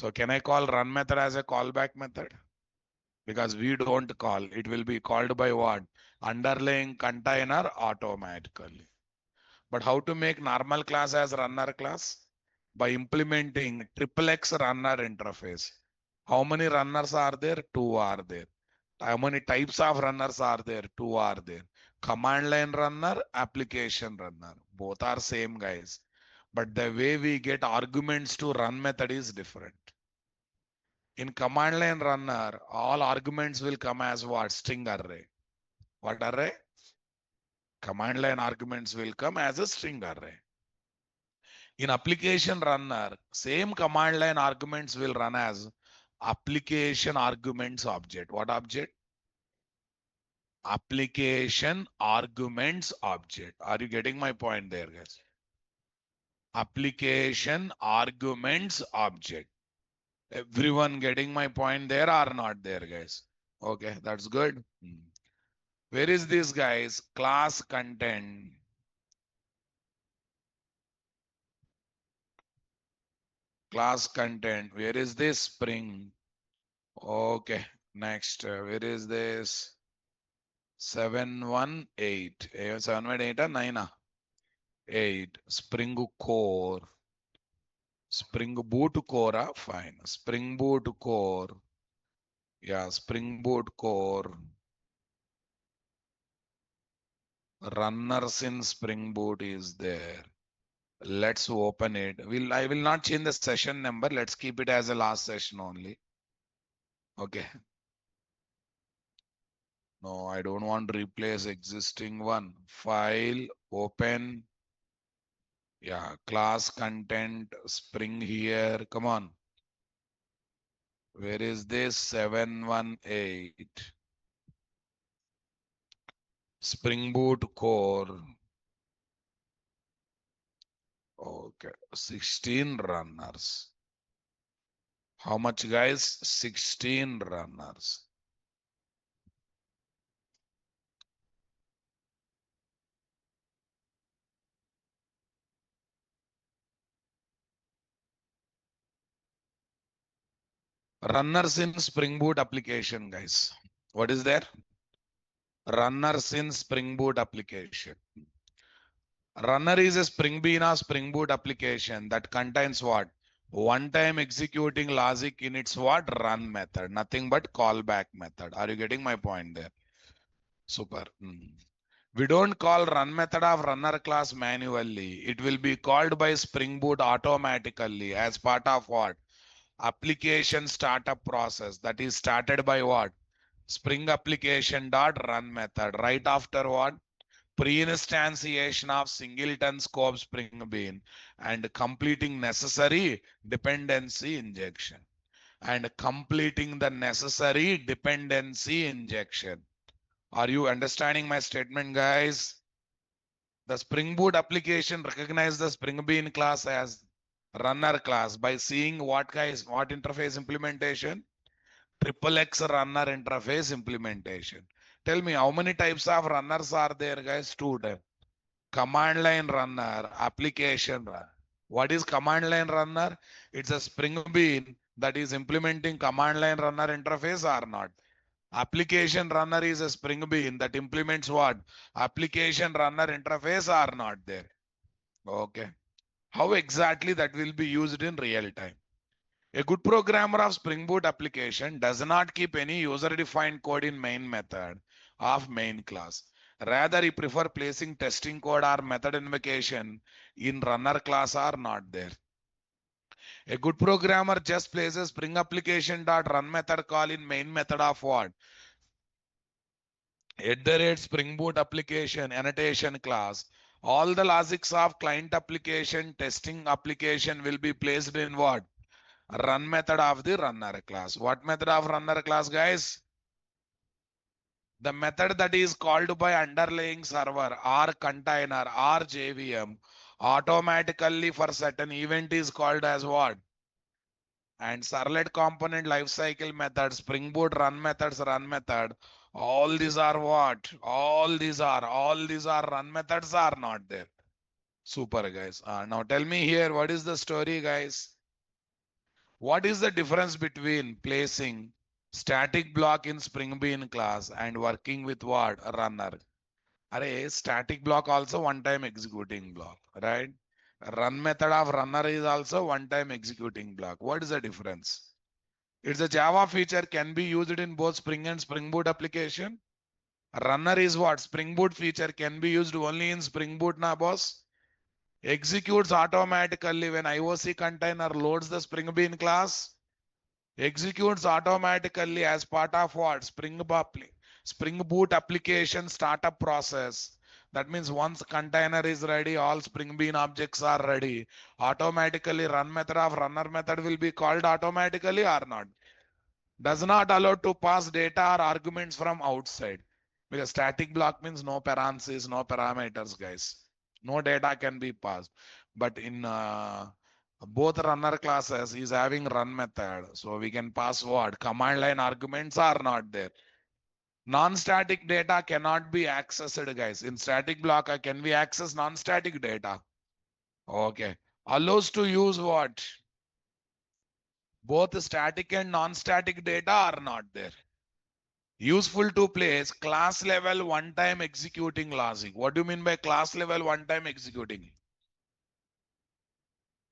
So can I call run method as a callback method? Because we don't call, it will be called by what? Underlying container automatically. But how to make normal class as runner class? By implementing triple X runner interface. How many runners are there? Two are there. How many types of runners are there? Two are there. Command line runner, application runner. Both are same, guys. But the way we get arguments to run method is different. In command line runner, all arguments will come as what? String array. What array? Command line arguments will come as a string array. In application runner, same command line arguments will run as application arguments object. What object? Application arguments object. Are you getting my point there, guys? Application arguments object. Everyone getting my point there or not there, guys? Okay, that's good. Where is this, guys? Class content. Class content. Where is this? Spring. Okay, next. Where is this? 718. 718 or 9? 8. Spring core. Spring Boot core. Fine. Spring Boot core. Yeah, Spring Boot core. Runners in Spring Boot is there. Let's open it. I will not change the session number. Let's keep it as a last session only. Okay. No, I don't want to replace existing one. File, open. Yeah, class content, Spring here. Come on. Where is this? 718. Spring Boot core. Okay, 16 runners. How much, guys? 16 runners. Runners in Spring Boot application, guys. What is there? Runners in Spring Boot application. Runner is a Spring Bean or Spring Boot application that contains what? One-time executing logic in its what? Run method. Nothing but callback method. Are you getting my point there? Super. We don't call run method of runner class manually. It will be called by Spring Boot automatically as part of what? Application startup process. That is started by what? Spring application dot run method. Right after what? Pre-instantiation of singleton scope Spring Bean and completing necessary dependency injection. And completing the necessary dependency injection. Are you understanding my statement, guys? The Spring Boot application recognizes the Spring Bean class as runner class by seeing what, guys? What interface implementation? Triple X runner interface implementation. Tell me how many types of runners are there, guys? Two types. Command line runner, application runner. What is command line runner? It's a Spring Bean that is implementing command line runner interface or not. Application runner is a Spring Bean that implements what? Application runner interface or not there. Okay. How exactly that will be used in real time? A good programmer of Spring Boot application does not keep any user-defined code in main method of main class. Rather, he prefer placing testing code or method invocation in runner class are not there. A good programmer just places Spring application dot run method call in main method of what? Spring Boot application annotation class. All the logics of client application testing application will be placed in what? Run method of the runner class. What method of runner class, guys? The method that is called by underlying server or container or JVM automatically for certain event is called as what? And servlet component lifecycle method, Spring Boot run methods, run method. All these are what? All these are run methods are not there. Super, guys. Now tell me here, what is the story, guys? What is the difference between placing static block in Spring Bean class and working with what? A runner. Array, static block also one-time executing block, right? Run method of runner is also one-time executing block. What is the difference? It's a Java feature can be used in both Spring and Spring Boot application. Runner is what? Spring Boot feature can be used only in Spring Boot, na boss? Executes automatically when IOC container loads the Spring Bean class. Executes automatically as part of what? Spring Boot application startup process. That means once container is ready, all Spring Bean objects are ready. Automatically run method of runner method will be called automatically or not. Does not allow to pass data or arguments from outside. Because static block means no parentheses, no parameters, guys. No data can be passed. But in both runner classes is having run method. So we can pass what? Command line arguments are not there. Non-static data cannot be accessed, guys. In static block, can we access non-static data? Okay. Allows to use what? Both static and non-static data are not there. Useful to place class level one-time executing logic. What do you mean by class level one-time executing?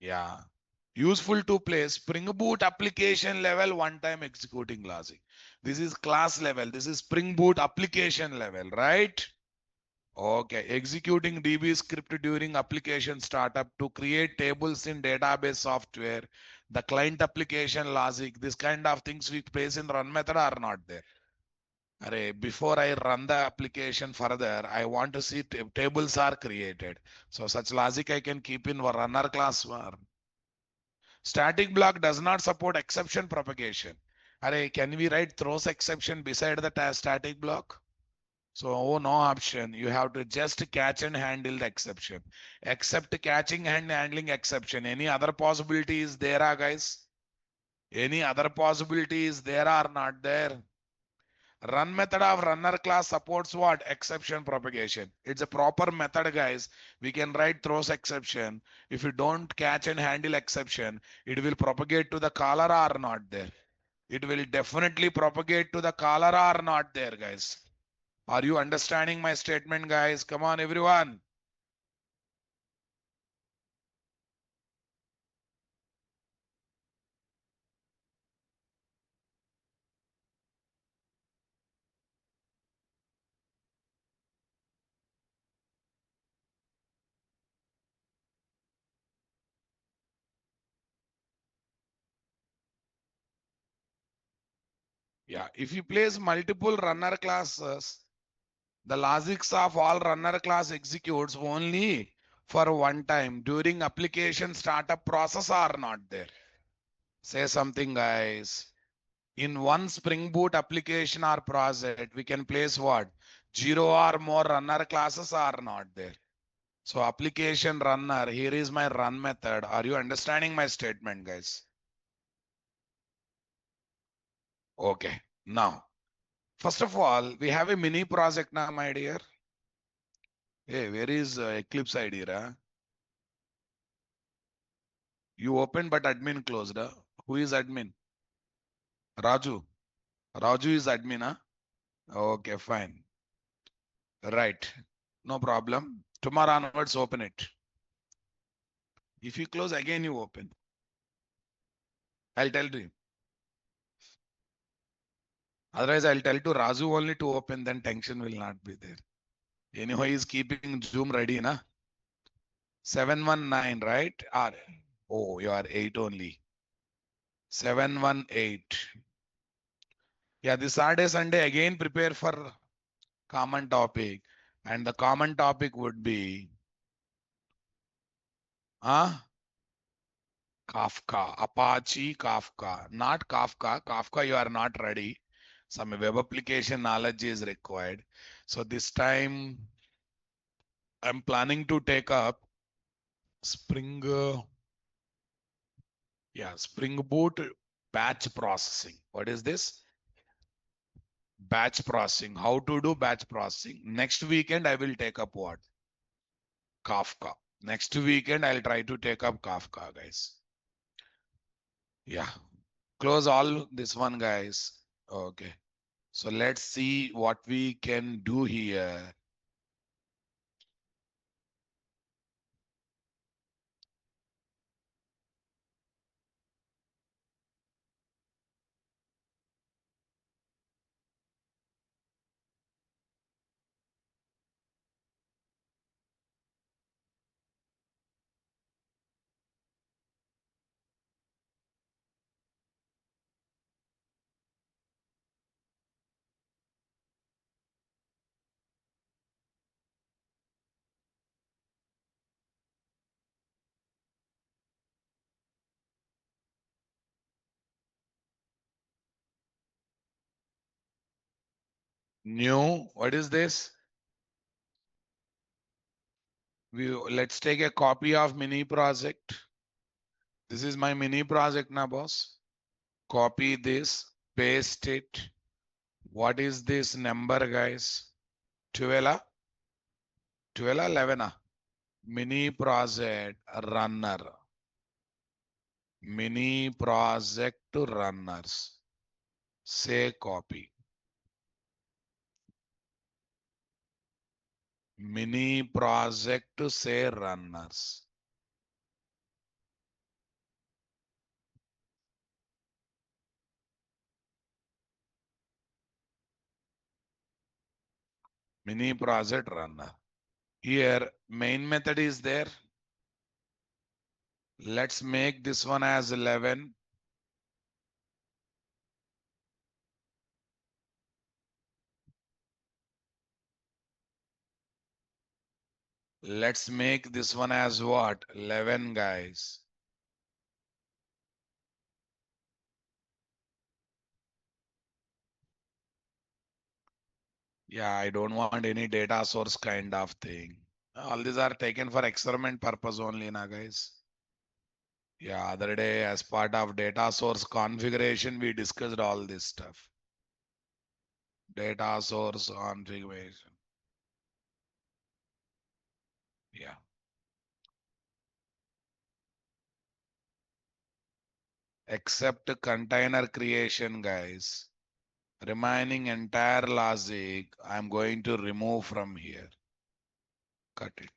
Yeah. Useful to place Spring Boot application level one-time executing logic. This is class level. This is Spring Boot application level, right? Okay. Executing DB script during application startup to create tables in database software. The client application logic. This kind of things we place in run method are not there. Array, before I run the application further, I want to see tables are created. So such logic I can keep in runner class. Static block does not support exception propagation. Array, can we write throws exception beside the static block? So, oh, no option. You have to just catch and handle the exception. Except catching and handling exception. Any other possibility is there, guys? Any other possibility is there or not there? Run method of runner class supports what? Exception propagation. It's a proper method, guys. We can write throws exception. If you don't catch and handle exception, it will propagate to the caller or not there. It will definitely propagate to the caller or not there, guys. Are you understanding my statement, guys? Come on, everyone. Yeah, if you place multiple runner classes, the logics of all runner class executes only for one time during application startup process are not there. Say something, guys. In one Spring Boot application or project, we can place what? 0 or more runner classes are not there. So application runner, here is my run method. Are you understanding my statement, guys? Okay. Now, first of all, we have a mini project now, my dear. Hey, where is Eclipse ID? You opened, but admin closed. Who is admin? Raju. Raju is admin. Okay, fine. Right. No problem. Tomorrow onwards, open it. If you close again, you open. I'll tell you. Otherwise, I'll tell to Raju only to open, then tension will not be there. Anyhow, he is keeping Zoom ready, na? 719, right? Oh, you are 8 only. 718. Yeah, this Saturday, Sunday, again prepare for common topic. And the common topic would be Kafka, Apache Kafka, not Kafka. Kafka, you are not ready. Some web application knowledge is required. So this time I'm planning to take up Spring Boot batch processing. What is this? Batch processing. How to do batch processing. Next weekend, I will take up what? Kafka. Next weekend, I'll try to take up Kafka, guys. Yeah. Close all this one, guys. Okay. So let's see what we can do here. New, what is this? Let's take a copy of mini project. This is my mini project now, boss. Copy this, paste it. What is this number, guys? 12, 12, 11. Mini project runner. Mini project runners. Say copy. Mini project say runners. Mini project runner. Here main method is there. Let's make this one as 11. Let's make this one as what? 11, guys. Yeah, I don't want any data source kind of thing. All these are taken for experiment purpose only, na guys. Yeah, other day as part of data source configuration, we discussed all this stuff. Data source configuration. Yeah. Except container creation, guys. Remaining entire logic, I'm going to remove from here. Cut it.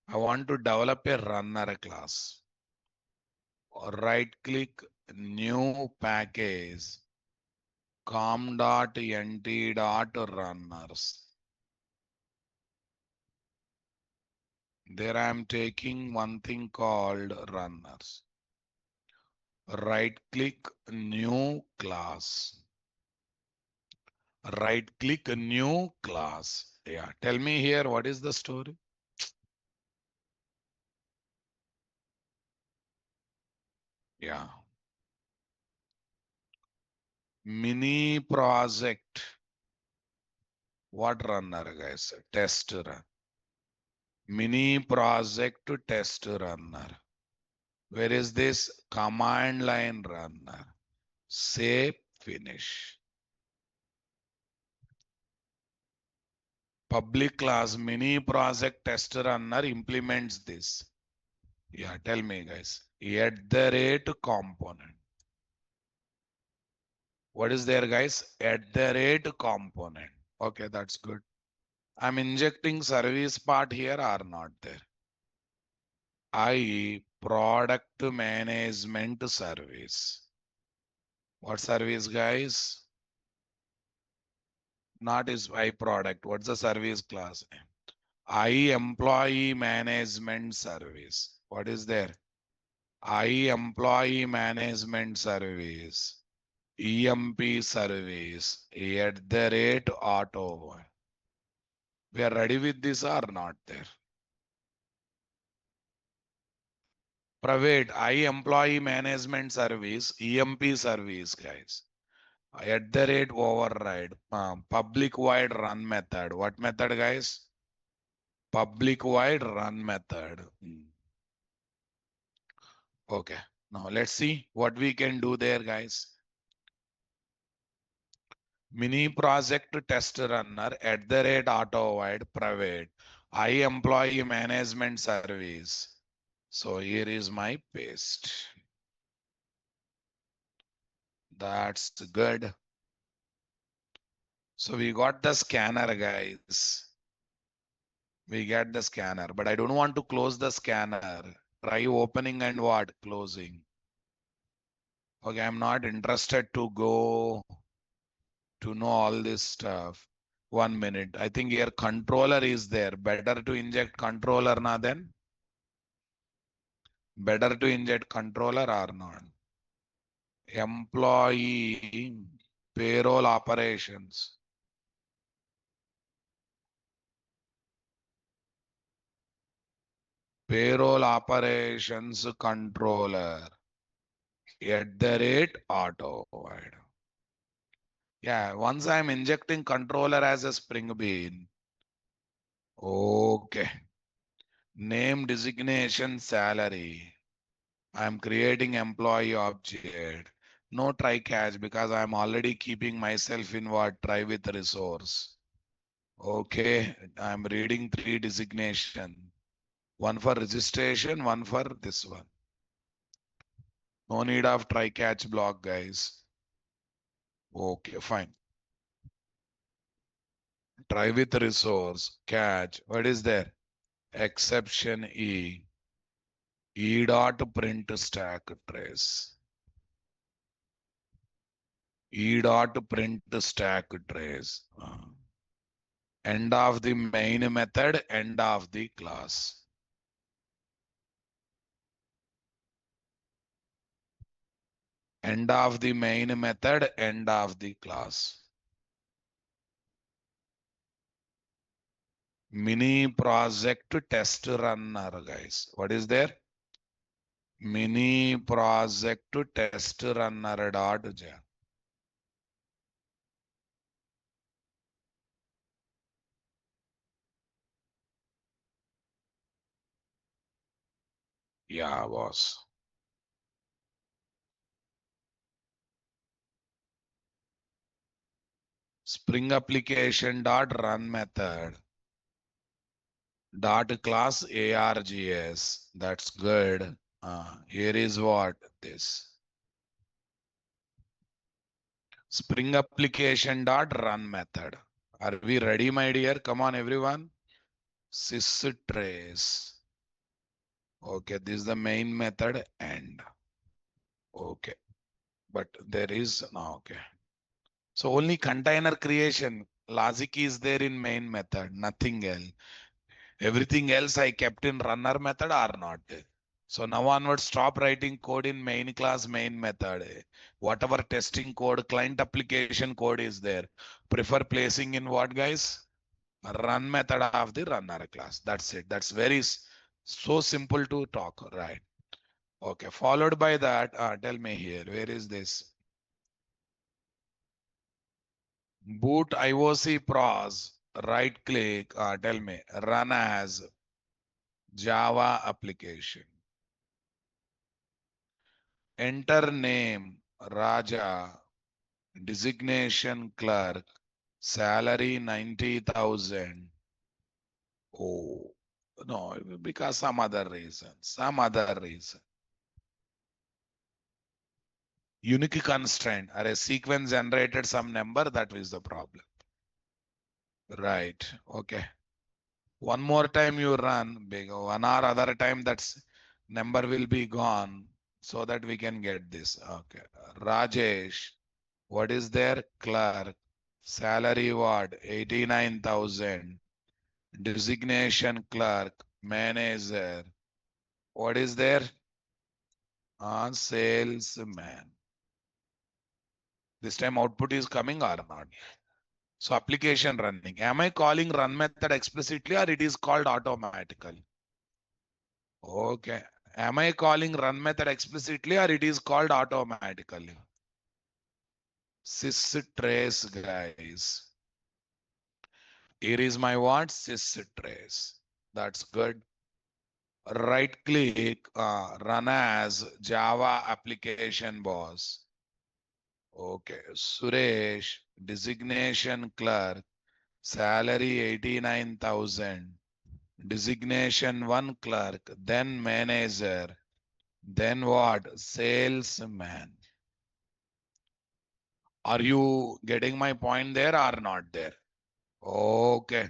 I want to develop a runner class. Right click, new package, com.nt.runners. There I am taking one thing called runners. Right click, new class. Right click, new class. Yeah, tell me here what is the story. Yeah. Mini project. What runner, guys? Test run. Mini project test runner. Where is this? Command line runner. Save, finish. Public class mini project test runner implements this. Yeah, tell me, guys. At the rate component. What is there, guys? At the rate component. Okay, that's good. I'm injecting service part here or not there. I product management service. What service, guys? Not is I product. What's the service class? I employee management service. What is there? I employee management service. EMP service at the rate auto. We are ready with this or not there? Private, I employee management service, EMP service, guys. At the rate override, public void run method. What method, guys? Public void run method. Okay, now let's see what we can do there, guys. Mini project test runner at the rate auto void private. I employee management service. So here is my paste. That's good. So we got the scanner, guys. We get the scanner, but I don't want to close the scanner. Try opening and what? Closing. Okay, I'm not interested to go to know all this stuff. 1 minute. I think here controller is there. Better to inject controller na then? Better to inject controller or not? Employee payroll operations. Payroll operations controller @auto. Yeah, once I'm injecting controller as a Spring Bean. Okay. Name designation salary. I'm creating employee object. No try catch because I'm already keeping myself in what? Try with resource. Okay. I'm reading 3 designation. One for registration, one for this one. No need of try catch block, guys. Okay, fine. Try with resource, catch. What is there? Exception E. E dot print stack trace. E dot print stack trace. End of the main method, end of the class. End of the main method, end of the class. Mini project test runner, guys. What is there? Mini project test runner dot j. Yeah, boss. Spring application dot run method dot class args. That's good. Here is what this Spring application dot run method. Are we ready, my dear? Come on, everyone. Sys trace. Okay, this is the main method end. Okay, but there is no okay. So only container creation logic is there in main method, nothing else. Everything else I kept in runner method or not. So now onward, stop writing code in main class, main method. Whatever testing code, client application code is there. Prefer placing in what, guys? Run method of the runner class. That's it. That's very so simple to talk, right? Okay. Followed by that, tell me here, where is this? Boot IOC pros, right click, tell me, run as Java application. Enter name, Raja, designation clerk, salary 90,000. Oh, no, because some other reason, some other reason. Unique constraint or a sequence generated some number, that is the problem. Right, okay. One more time you run, big 1 hour other time that's number will be gone so that we can get this. Okay. Rajesh, what is their clerk? Salary what? 89,000. Designation clerk, manager. What is there? Salesman. This time output is coming or not? So application running. Am I calling run method explicitly or it is called automatically? Okay. Am I calling run method explicitly or it is called automatically? Sys trace, guys. Here is my what? Sys trace. That's good. Right click, run as Java application boss. Okay. Suresh, designation clerk, salary 89,000. Designation 1 clerk, then manager, then what? Salesman. Are you getting my point there or not there? Okay.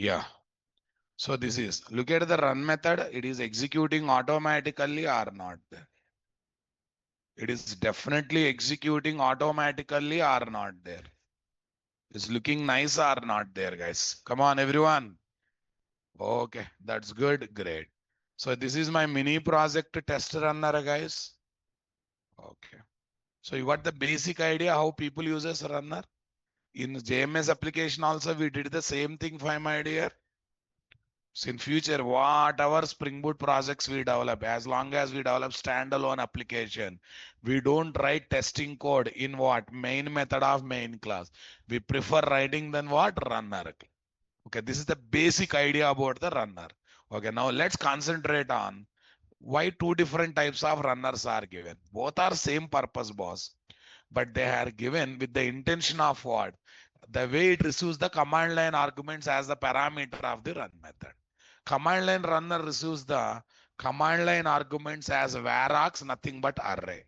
Yeah. So this is, look at the run method. It is executing automatically or not. It is definitely executing automatically or not there. It's looking nice or not there, guys. Come on, everyone. Okay, that's good. Great. So this is my mini project test runner, guys. Okay. So you got the basic idea how people uses runner. In JMS application also, we did the same thing, my dear. So in future, whatever Spring Boot projects we develop, as long as we develop standalone application, we don't write testing code in what? Main method of main class. We prefer writing than what? Runner. Okay, this is the basic idea about the runner. Okay, now let's concentrate on why two different types of runners are given. Both are same purpose, boss, but they are given with the intention of what? The way it receives the command line arguments as the parameter of the run method. Command line runner receives the command line arguments as varargs, nothing but array.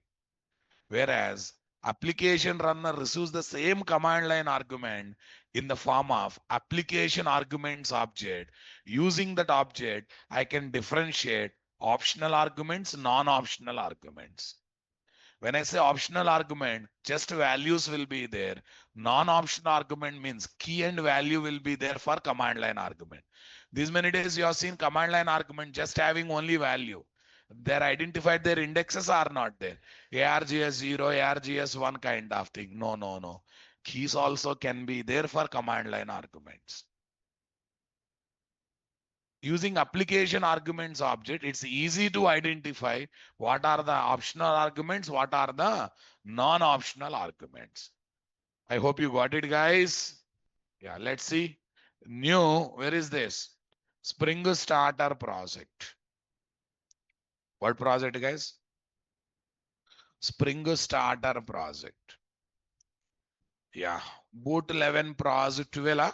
Whereas application runner receives the same command line argument in the form of application arguments object. Using that object, I can differentiate optional arguments, non-optional arguments. When I say optional argument, just values will be there. Non-optional argument means key and value will be there for command line argument. These many days you have seen command line argument just having only value. They're identified, their indexes are not there. ARGS 0, ARGS 1 kind of thing. No, no, no. Keys also can be there for command line arguments. Using application arguments object, it's easy to identify what are the optional arguments, what are the non-optional arguments. I hope you got it, guys. Yeah, let's see. New, where is this? Spring Starter project. What project, guys? Spring Starter project. Yeah, boot 11 pros 12.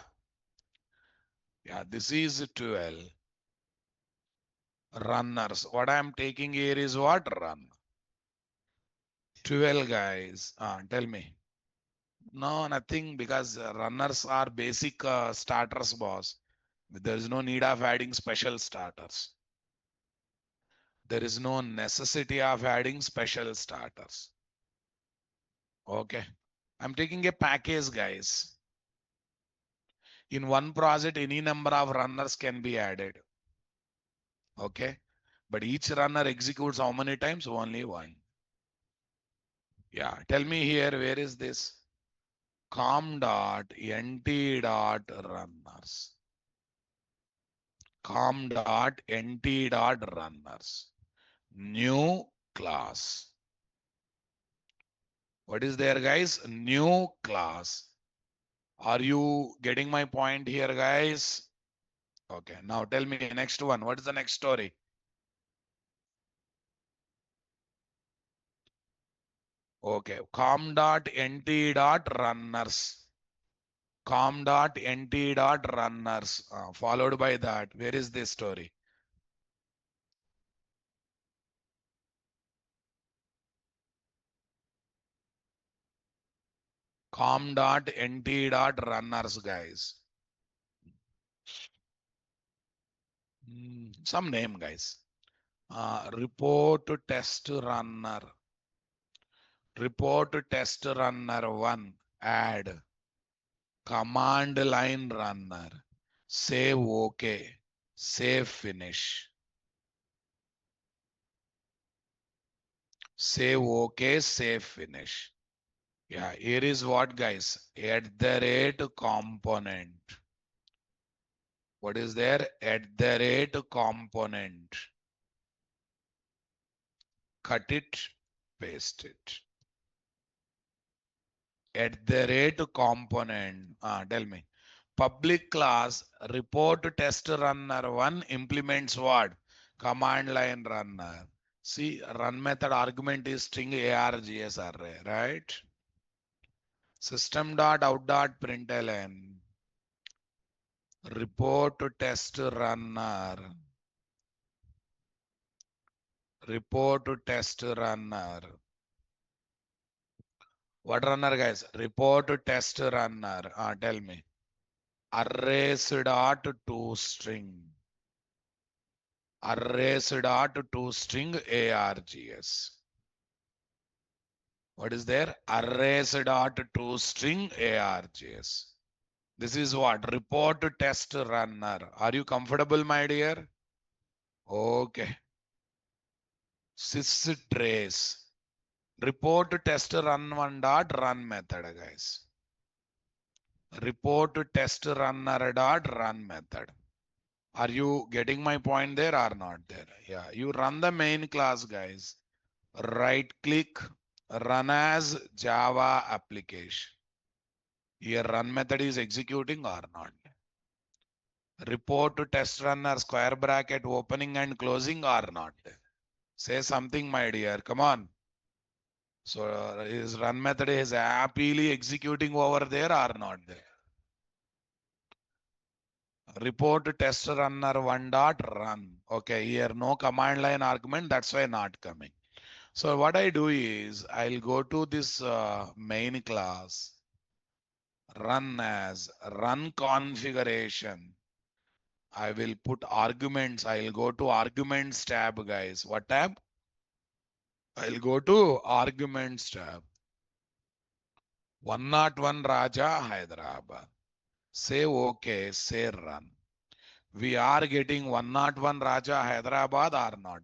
Yeah, this is 12. Runners. What I'm taking here is what? Run. 12, guys. Tell me. No, nothing, because runners are basic starters, boss. There is no need of adding special starters. There is no necessity of adding special starters. Okay. I'm taking a package, guys. In one project, any number of runners can be added. Okay. But each runner executes how many times? Only one. Yeah. Tell me here, where is this? Com dot nt dot runners. Com dot nt dot runners. New class. What is there, guys? New class. Are you getting my point here, guys? Okay, now tell me next one. What is the next story? Okay, com dot nt dot runners. Com dot nt dot runners. Followed by that, where is this story? Com dot nt dot runners, guys. Some name, guys. Report test runner. Report test runner 1. Add. Command line runner. Save OK. Save finish. Save OK. Save finish. Yeah, here is what, guys? At the rate component. What is there? At the rate component. cut it, paste it. At the rate component, tell me. Public class report test runner one implements what? Command line runner. See, run method argument is string args array, right? System dot out dot println report test runner. Report test runner. What runner, guys? Report test runner. Tell me. Arrays dot toString. Arrays dot toString args. What is there? Arrays dot toString args. This is what? Report test runner. Are you comfortable, my dear? Okay. Systrace. Report test run one dot run method, guys. Report test runner dot run method. Are you getting my point there or not there? Yeah, you run the main class, guys. Right click, run as Java application. Here run method is executing or not. Report to test runner square bracket opening and closing or not. Say something, my dear. Come on. So his run method is happily executing over there or not there. Report test runner one dot run. Okay, here no command line argument. That's why not coming. So what I do is I'll go to this main class, run as run configuration. I will put arguments. I'll go to arguments tab, guys. What tab? I'll go to arguments tab. 101 Raja Hyderabad. Say okay, say run. We are getting 101 Raja Hyderabad or not?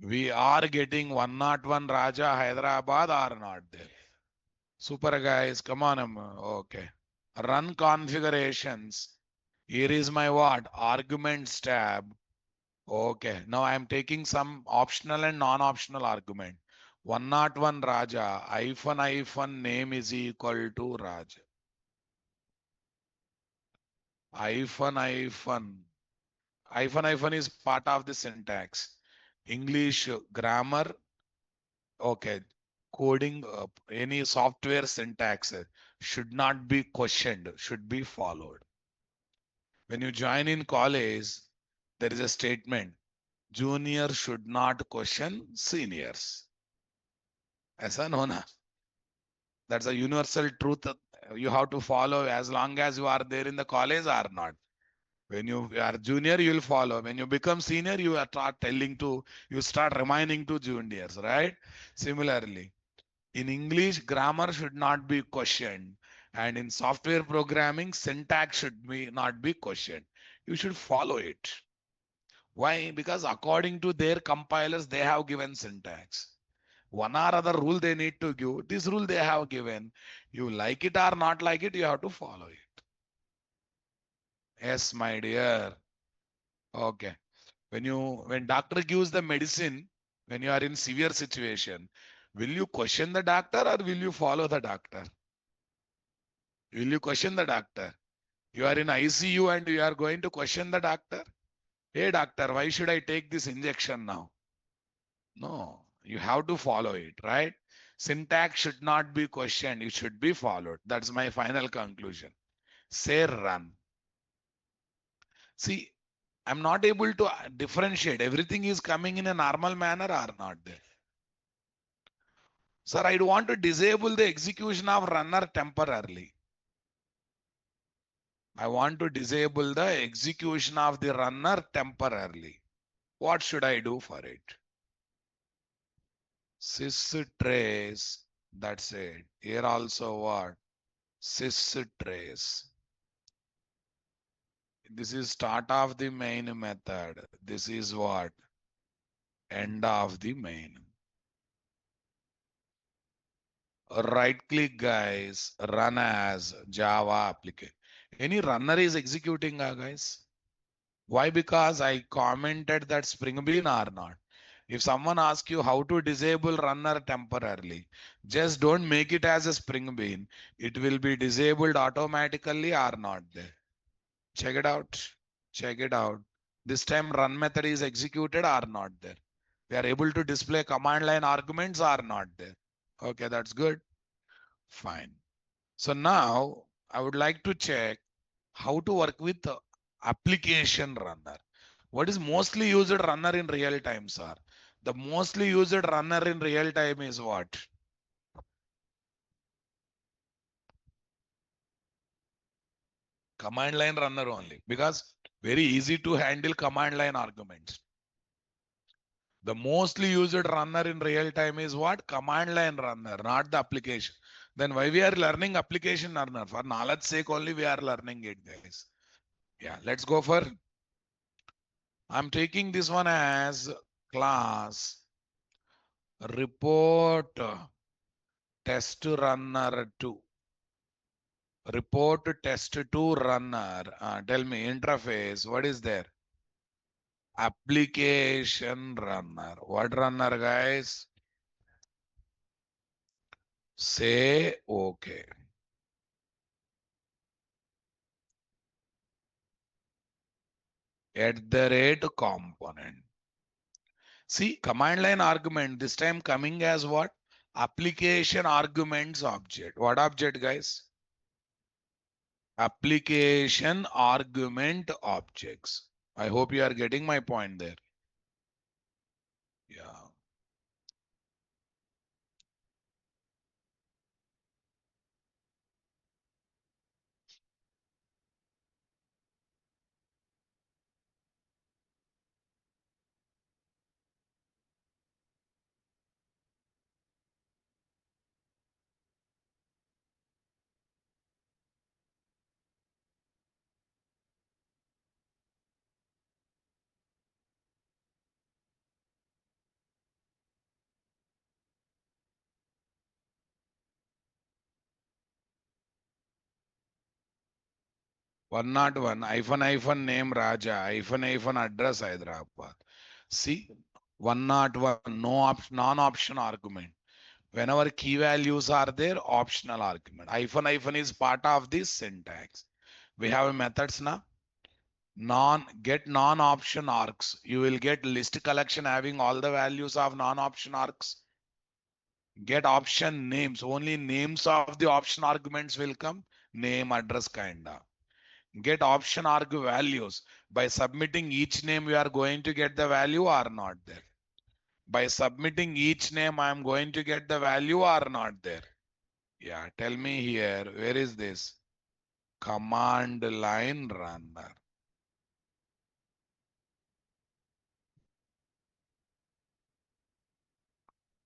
We are getting 101 Raja Hyderabad or not there? Super, guys, come on. Okay. Run configurations. Here is my what? Arguments tab. Okay. Now I am taking some optional and non-optional argument. 101 Raja, hyphen name is equal to Raja. Hyphen is part of the syntax. English grammar. Okay. Coding, any software syntax should not be questioned, should be followed. When you join in college, there is a statement, juniors should not question seniors. Aisa no na? That's a universal truth you have to follow as long as you are there in the college or not. When you are junior, you will follow. When you become senior, you start reminding to juniors, right? Similarly, in English, grammar should not be questioned. And in software programming, syntax should not be questioned. You should follow it. Why? Because according to their compilers, they have given syntax. One or other rule they need to give. This rule they have given. You like it or not like it, you have to follow it. Yes, my dear. Okay. When doctor gives the medicine, when you are in severe situation, will you question the doctor or will you follow the doctor? Will you question the doctor? You are in ICU and you are going to question the doctor. Hey doctor, why should I take this injection now? No, you have to follow it, right? Syntax should not be questioned. It should be followed. That's my final conclusion. Say run. See, I'm not able to differentiate. Everything is coming in a normal manner or not there. Sir, I want to disable the execution of runner temporarily. I want to disable the execution of the runner temporarily. What should I do for it? Systrace. That's it. Here also what? Systrace. This is start of the main method. This is what? End of the main. Right click, guys. Run as Java application. Any runner is executing, guys. Why? Because I commented that Spring Bean or not. If someone asks you how to disable runner temporarily, just don't make it as a spring bean. It will be disabled automatically or not there. Check it out. Check it out. This time run method is executed or not there. We are able to display command line arguments or not there. Okay, that's good. Fine. So now I would like to check how to work with application runner. What is mostly used runner in real time, sir? The mostly used runner in real time is what? Command line runner only, because very easy to handle command line arguments. The mostly used runner in real time is what? Command line runner, not the application. Then why we are learning application runner? For knowledge sake only we are learning it, guys. Yeah, let's go for. I'm taking this one as class report test runner 2. Report test 2 runner. Tell me interface. What is there? Application runner. What runner, guys? Say okay. @ component. See, command line argument this time coming as what? Application arguments object. What object, guys? Application argument objects. I hope you are getting my point there. Yeah. #101 hyphen name Raja hyphen address Hyderabad. See, 101 non-option argument. Whenever key values are there, optional argument. Hyphen is part of this syntax. We have methods now. Get non-option args. You will get list collection having all the values of non-option args. Get option names. Only names of the option arguments will come. Name, address, kinda. Get option arg values. By submitting each name, we are going to get the value or not there. By submitting each name, I am going to get the value or not there. Yeah, tell me here, where is this? Command line runner.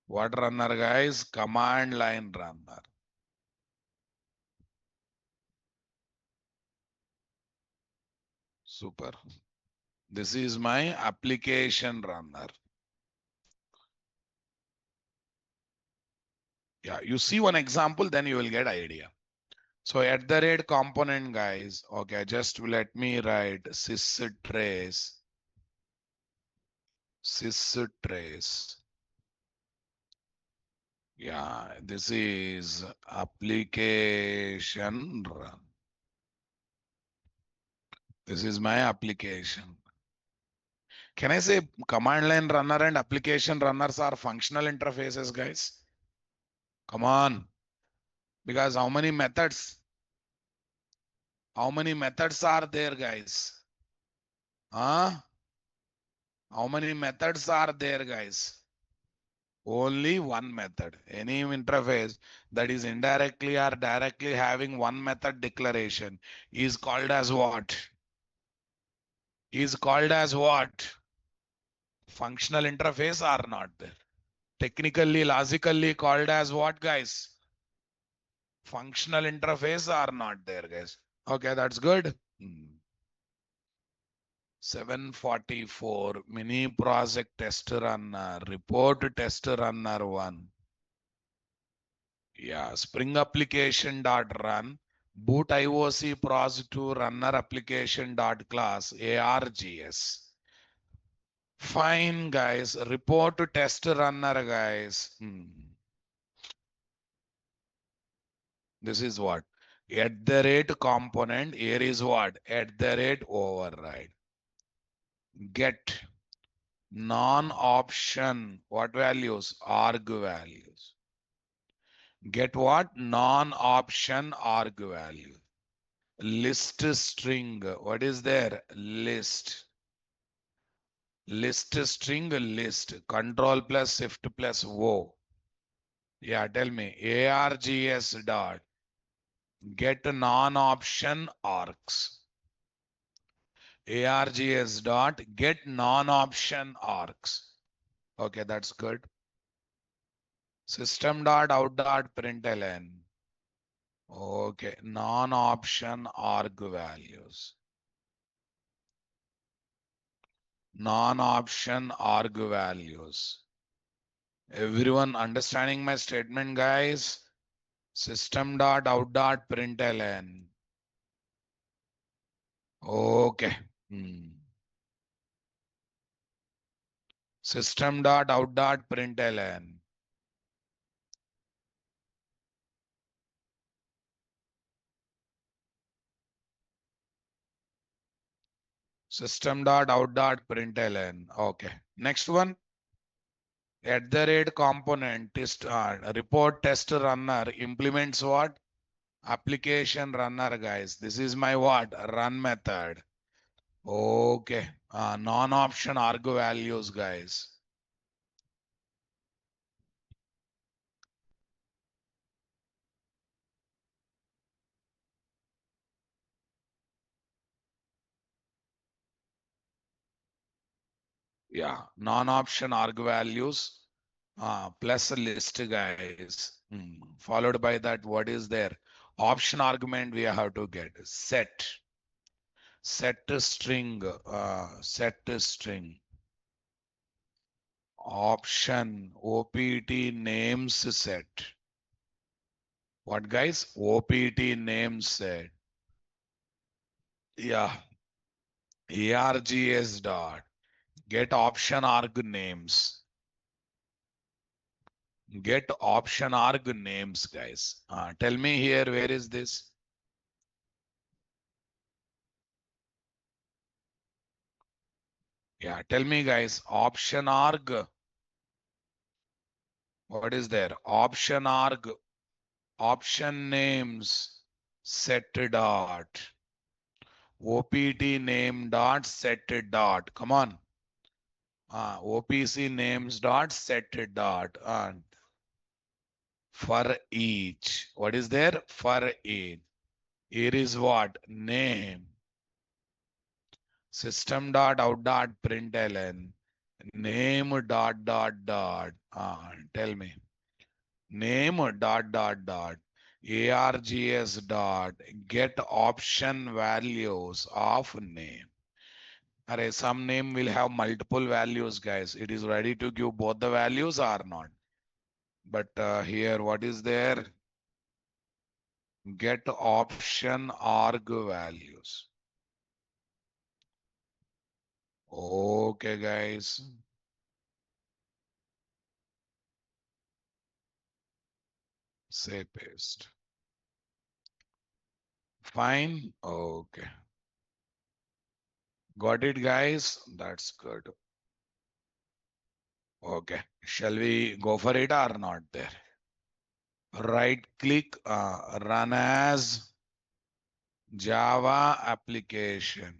What runner, guys? Command line runner. Super. This is my application runner. Yeah, you see one example, then you will get idea. So @ component, guys. Okay, just let me write systrace. Systrace. Yeah, this is application run. This is my application. Can I say command line runner and application runners are functional interfaces, guys? Come on. Because how many methods? How many methods are there, guys? Huh? How many methods are there, guys? Only one method. Any interface that is indirectly or directly having one method declaration is called as what? Is called as what? Functional interface or not there? Technically, logically called as what, guys? Functional interface or not there, guys? Okay, that's good. 744 mini project test runner, report test runner 1. Yeah, spring application dot run, boot IOC pros2 runner application dot class args. Fine, guys. Report to test runner, guys. This is what? At the rate component. Here is what? At the rate override. Get non-option. What values? Arg values. Get what? Non-option arg value. List string. What is there? List. List string list. Control plus shift plus O. Yeah, tell me. ARGS dot get non-option args. ARGS dot get non-option args. Okay, that's good. System dot out dot println. Okay, non-option arg values. Non-option arg values. Everyone understanding my statement, guys? System dot out dot println. Okay. System dot out dot println. System dot out dot println. Okay. Next one. At the rate component test report test runner implements what? Application runner, guys. This is my what? Run method. Okay. Non-option arg values, guys. Yeah. Non-option arg values plus a list, guys. Followed by that, what is there? Option argument we have to get. Set. Set string. Set string. Option. OPT names set. What, guys? OPT names set. Yeah. ARGS dot. Get option arg names. Get option arg names, guys. Tell me here, where is this? Yeah, tell me, guys. Option arg. What is there? Option arg. Option names. Set dot. OPT name dot set dot. Come on. OPC names dot set dot. For each. What is there? For each. Here is what? Name. System dot out dot println. Name dot dot dot. Tell me. Name dot dot dot. ARGS dot get option values of name. Array, some name will have multiple values, guys. It is ready to give both the values or not. But here, what is there? Get option arg values. Okay, guys. Say paste. Fine. Okay. Got it, guys? That's good. Okay. Shall we go for it or not there? Right click, run as Java application.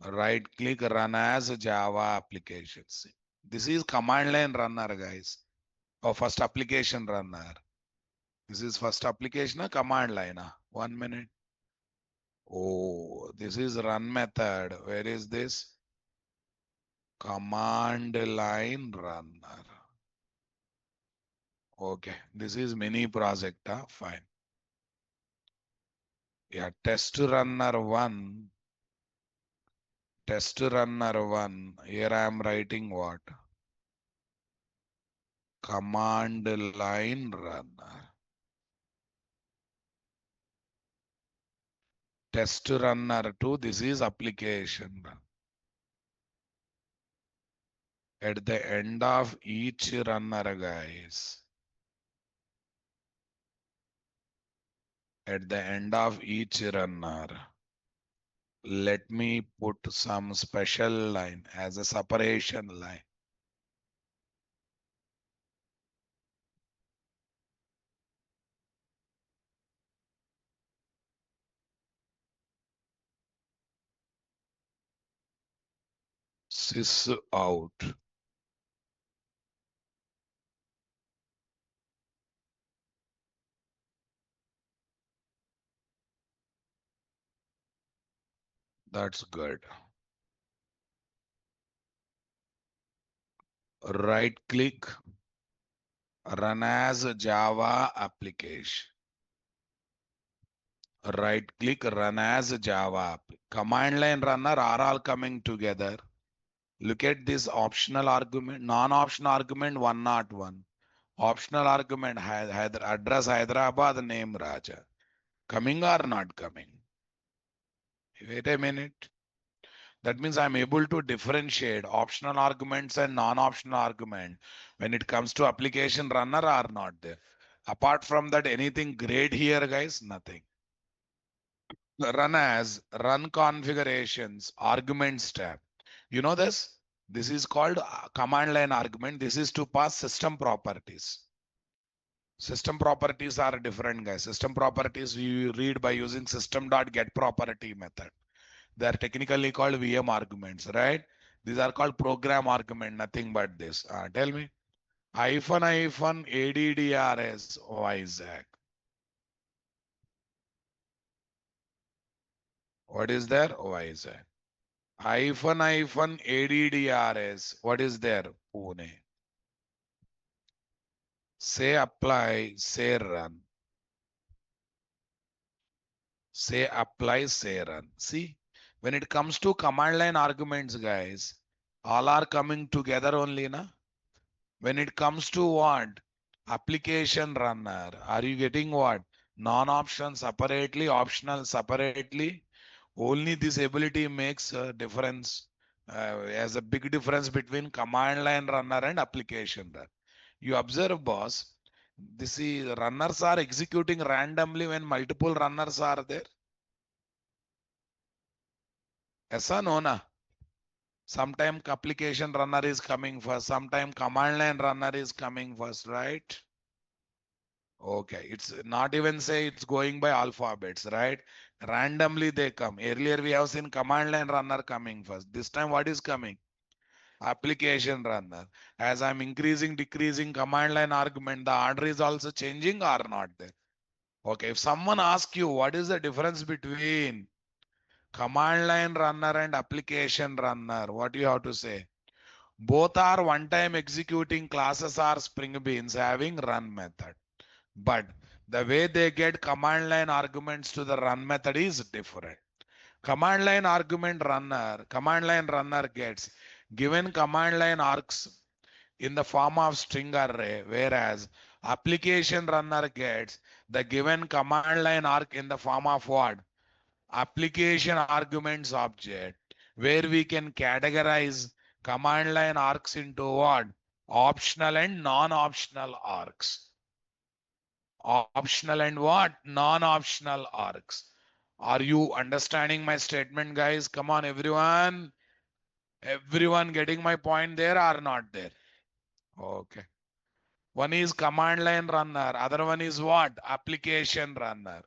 Right click, run as Java applications. This is command line runner, guys. Oh, first application runner. This is first application, command line. 1 minute. Oh, this is run method. Where is this? Command line runner. Okay, this is mini project. Fine. Yeah, test runner one. Test runner one. Here I am writing what? Command line runner. Test runner two. This is application. At the end of each runner, guys, at the end of each runner, let me put some special line as a separation line. Sys out. That's good. Right click, run as Java application. Right click, run as Java. Command line runner are all coming together. Look at this optional argument, non-optional argument 101. Optional argument address Hyderabad, name Raja. Coming or not coming? Wait a minute. That means I'm able to differentiate optional arguments and non-optional argument when it comes to application runner are not there. Apart from that, anything great here, guys? Nothing. Run as run configurations arguments tab. You know this? This is called command line argument. This is to pass system properties. System properties are different, guys. System properties we read by using system.getProperty method. They are technically called VM arguments, right? These are called program argument, nothing but this. Tell me. -addrs YZAC. What is there? YZAC. -addrs. What is there? Pune. Say apply, say run. Say apply, say run. See, when it comes to command line arguments, guys, all are coming together only, na? When it comes to what? Application runner, are you getting what? Non-option separately, optional separately. Only this ability makes a difference, as a big difference between command line runner and application runner. You observe, boss, this is runners are executing randomly when multiple runners are there. Yes or no, na? Sometime application runner is coming first, sometime command line runner is coming first, right? Okay, it's not even say it's going by alphabets, right? Randomly they come. Earlier we have seen command line runner coming first. This time what is coming? Application runner. As I'm increasing, decreasing command line argument, the order is also changing or not there. Okay, if someone asks you what is the difference between command line runner and application runner, what you have to say? Both are one-time executing classes are Spring Beans having run method. But the way they get command line arguments to the run method is different. Command line runner gets given command line args in the form of string array, whereas application runner gets the given command line arg in the form of what? Application arguments object, where we can categorize command line args into what? Optional and non-optional args. Optional and what? Non-optional args. Are you understanding my statement, guys? Come on, everyone. Everyone getting my point there or not there? Okay. One is command line runner. Other one is what? Application runner.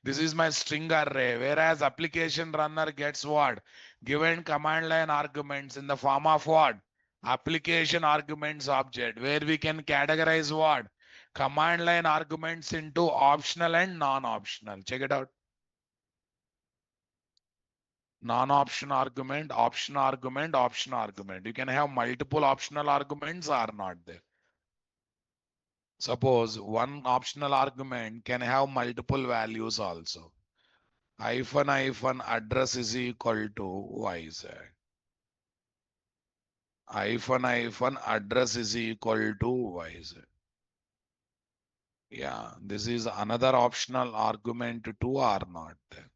This is my string array. Whereas application runner gets what? Given command line arguments in the form of what? Application arguments object, where we can categorize what? Command line arguments into optional and non-optional. Check it out. Non-option argument, option argument, option argument. You can have multiple optional arguments or not there. Suppose one optional argument can have multiple values also. Hyphen address is equal to YZ. Hyphen address is equal to YZ. Yeah, this is another optional argument too or not there.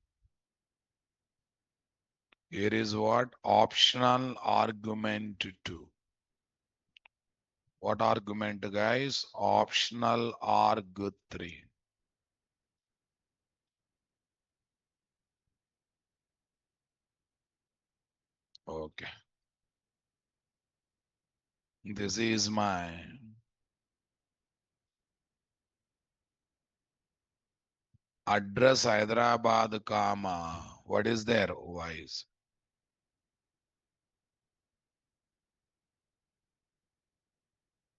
Here is what? Optional argument 2. What argument, guys? Optional arg3. Okay. This is my address Hyderabad, comma. What is there? Wise.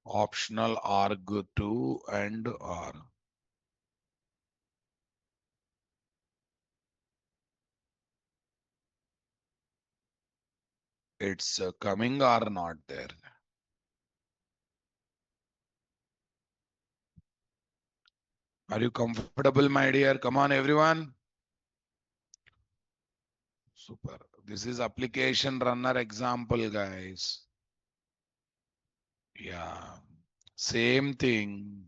Optional arg2 and r. It's coming or not there. Are you comfortable, my dear? Come on, everyone. Super. This is application runner example, guys. Yeah. Same thing.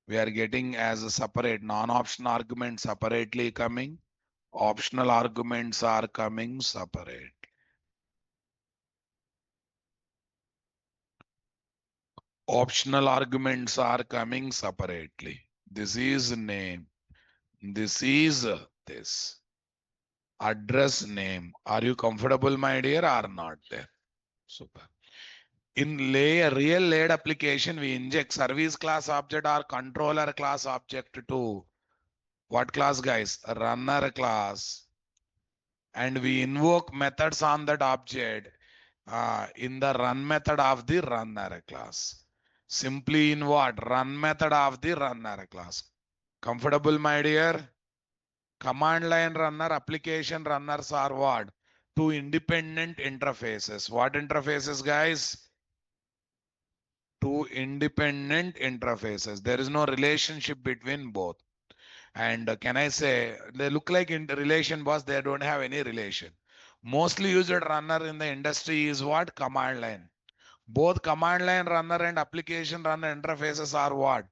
We are getting as a separate non-optional argument separately coming. Optional arguments are coming separate. Optional arguments are coming separately. This is name. This is this. Address name. Are you comfortable, my dear, or not there? Super. In real laid application, we inject service class object or controller class object to what class, guys? Runner class. And we invoke methods on that object in the run method of the runner class. Simply in what? Run method of the runner class. Comfortable, my dear? Command line runner, application runners are what? Two independent interfaces. What interfaces, guys? Two independent interfaces. There is no relationship between both. And can I say, they look like in the relation, boss, they don't have any relation. Mostly used runner in the industry is what? Command line. Both command line runner and application runner interfaces are what?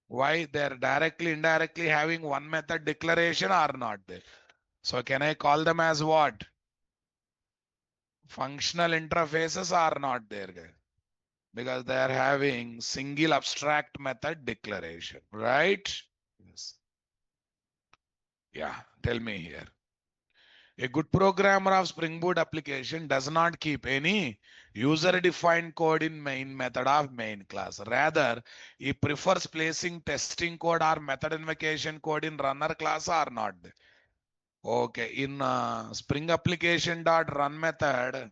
Why? They're directly, indirectly having one method declaration or not there. So can I call them as what? Functional interfaces are not there, guys. Because they are having single abstract method declaration, right? Yes. Yeah, tell me here. A good programmer of Spring Boot application does not keep any user-defined code in main method of main class. Rather, he prefers placing testing code or method invocation code in runner class or not. Okay, in Spring application dot run method,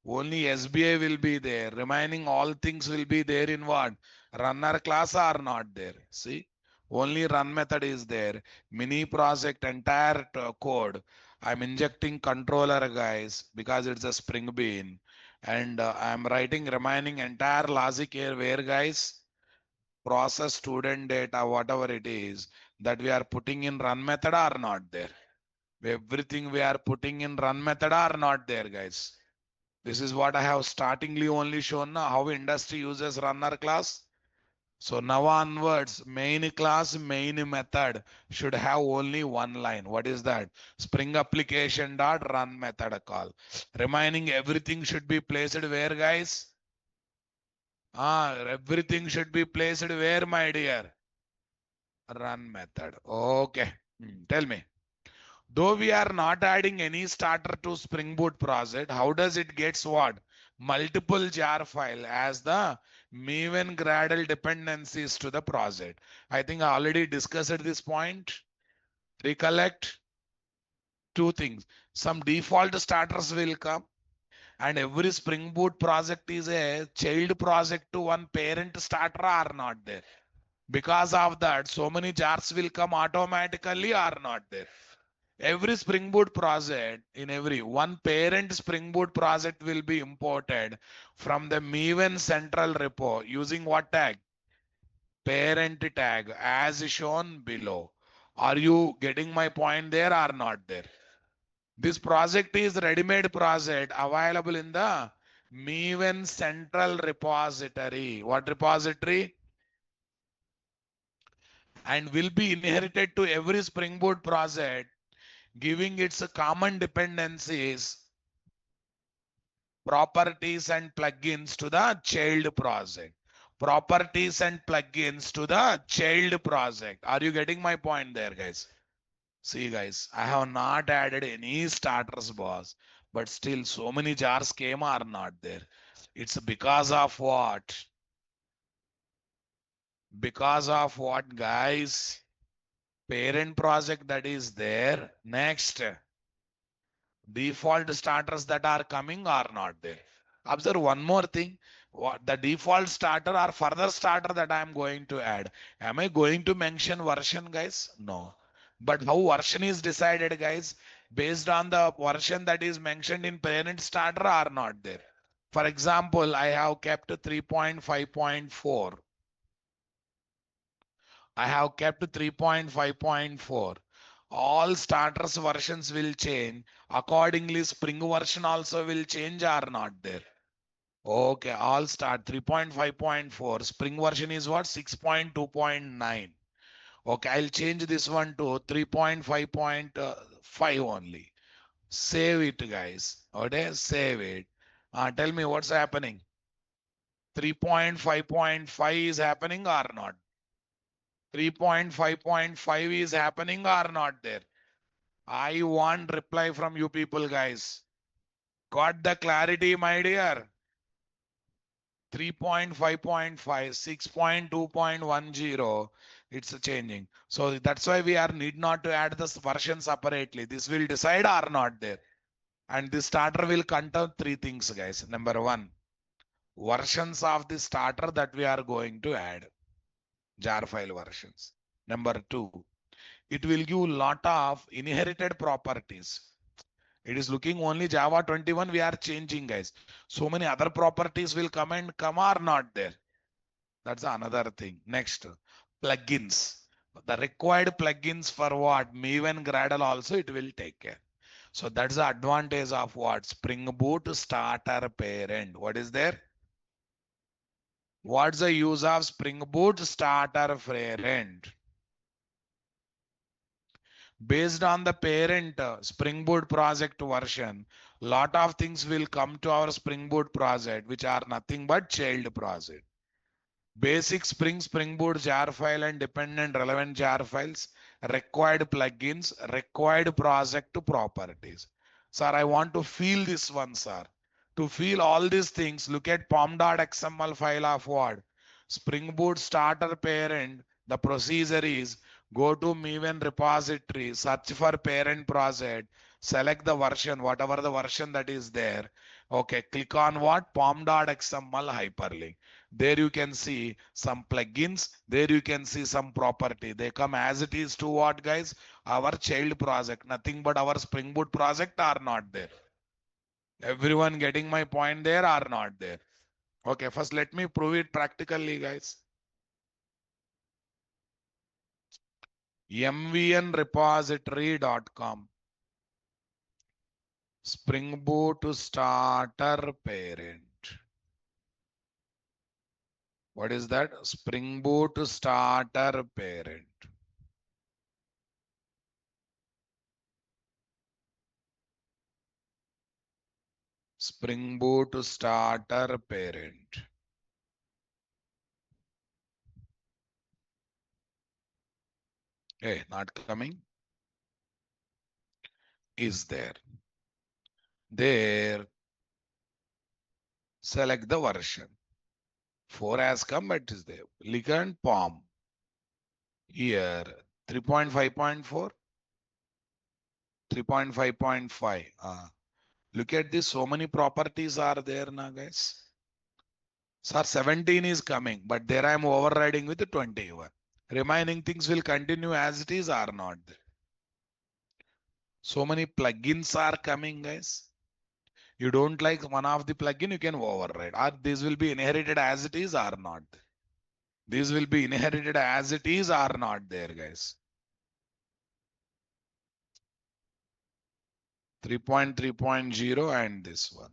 only SBI will be there. Remaining all things will be there in what? Runner class are not there. See? Only run method is there. Mini project entire code. I'm injecting controller, guys, because it's a Spring Bean. And I'm writing remaining entire logic here where, guys? Process student data, whatever it is, that we are putting in run method are not there. Everything we are putting in run method are not there, guys. This is what I have startingly only shown now, how industry uses runner class. So now onwards, main class, main method should have only one line. What is that? Spring application dot run method call. Remaining everything should be placed where, guys? Everything should be placed where, my dear? Run method. Okay. Tell me. Though we are not adding any starter to Spring Boot project, how does it gets what? Multiple jar file as the Maven Gradle dependencies to the project. I think I already discussed this point. Recollect two things. Some default starters will come and every Spring Boot project is a child project to one parent starter or not there. Because of that, so many jars will come automatically or not there. Every Spring Boot project, in every one parent Spring Boot project will be imported from the Maven central repo using what tag? Parent tag as shown below. Are you getting my point there or not there? This project is ready-made project available in the Maven central repository. What repository? And will be inherited to every Spring Boot project, giving its common dependencies properties and plugins to the child project. Properties and plugins to the child project. Are you getting my point there, guys? See, guys, I have not added any starters, boss, but still so many jars came are not there. It's because of what? Because of what, guys? Parent project that is there. Next, default starters that are coming are not there. Observe one more thing. What the default starter or further starter that I am going to add. Am I going to mention version, guys? No. But how version is decided, guys? Based on the version that is mentioned in parent starter are not there. For example, I have kept 3.5.4. I have kept 3.5.4. All starters versions will change. Accordingly, Spring version also will change or not there. Okay, all start 3.5.4. Spring version is what? 6.2.9. Okay, I'll change this one to 3.5.5 only. Save it, guys. Okay, save it. Tell me what's happening. 3.5.5 is happening or not? 3.5.5 is happening or not there? I want reply from you people, guys. Got the clarity, my dear? 3.5.5, 6.2.10, it's changing. So that's why we are need not to add this version separately. This will decide or not there. And this starter will contain three things, guys. Number one, versions of the starter that we are going to add. Jar file versions. Number two, it will give lot of inherited properties. It is looking only Java 21 we are changing, guys. So many other properties will come and come are not there. That's another thing. Next, plugins. The required plugins for what? Maven Gradle also it will take care. So that's the advantage of what? Spring Boot starter parent. What is there? What's the use of Spring Boot starter parent? Based on the parent Spring Boot project version, lot of things will come to our Spring Boot project, which are nothing but child project. Basic Spring Boot jar file and dependent relevant jar files, required plugins, required project properties. Sir, I want to feel this one, sir. To feel all these things, look at pom.xml file of what? Spring Boot starter parent. The procedure is go to Maven repository, search for parent project, select the version, whatever the version that is there. Okay, click on what? Pom.xml hyperlink. There you can see some plugins. There you can see some property. They come as it is to what, guys? Our child project. Nothing but our Spring Boot project are not there. Everyone getting my point there or not there? Okay, first let me prove it practically, guys. mvnrepository.com. Spring Boot starter parent. What is that? Spring Boot starter parent. Spring Boot starter parent. Hey, not coming. Is there. There. Select the version. 4 has come, but it is there. Click on POM. Here, 3.5.4. 3.5.5. Look at this. So many properties are there now, guys. Sir, 17 is coming, but there I am overriding with 21. Remaining things will continue as it is or not. So many plugins are coming, guys. You don't like one of the plugin, you can override. Or this will be inherited as it is or not. This will be inherited as it is or not there, guys. 3.3.0 and this one.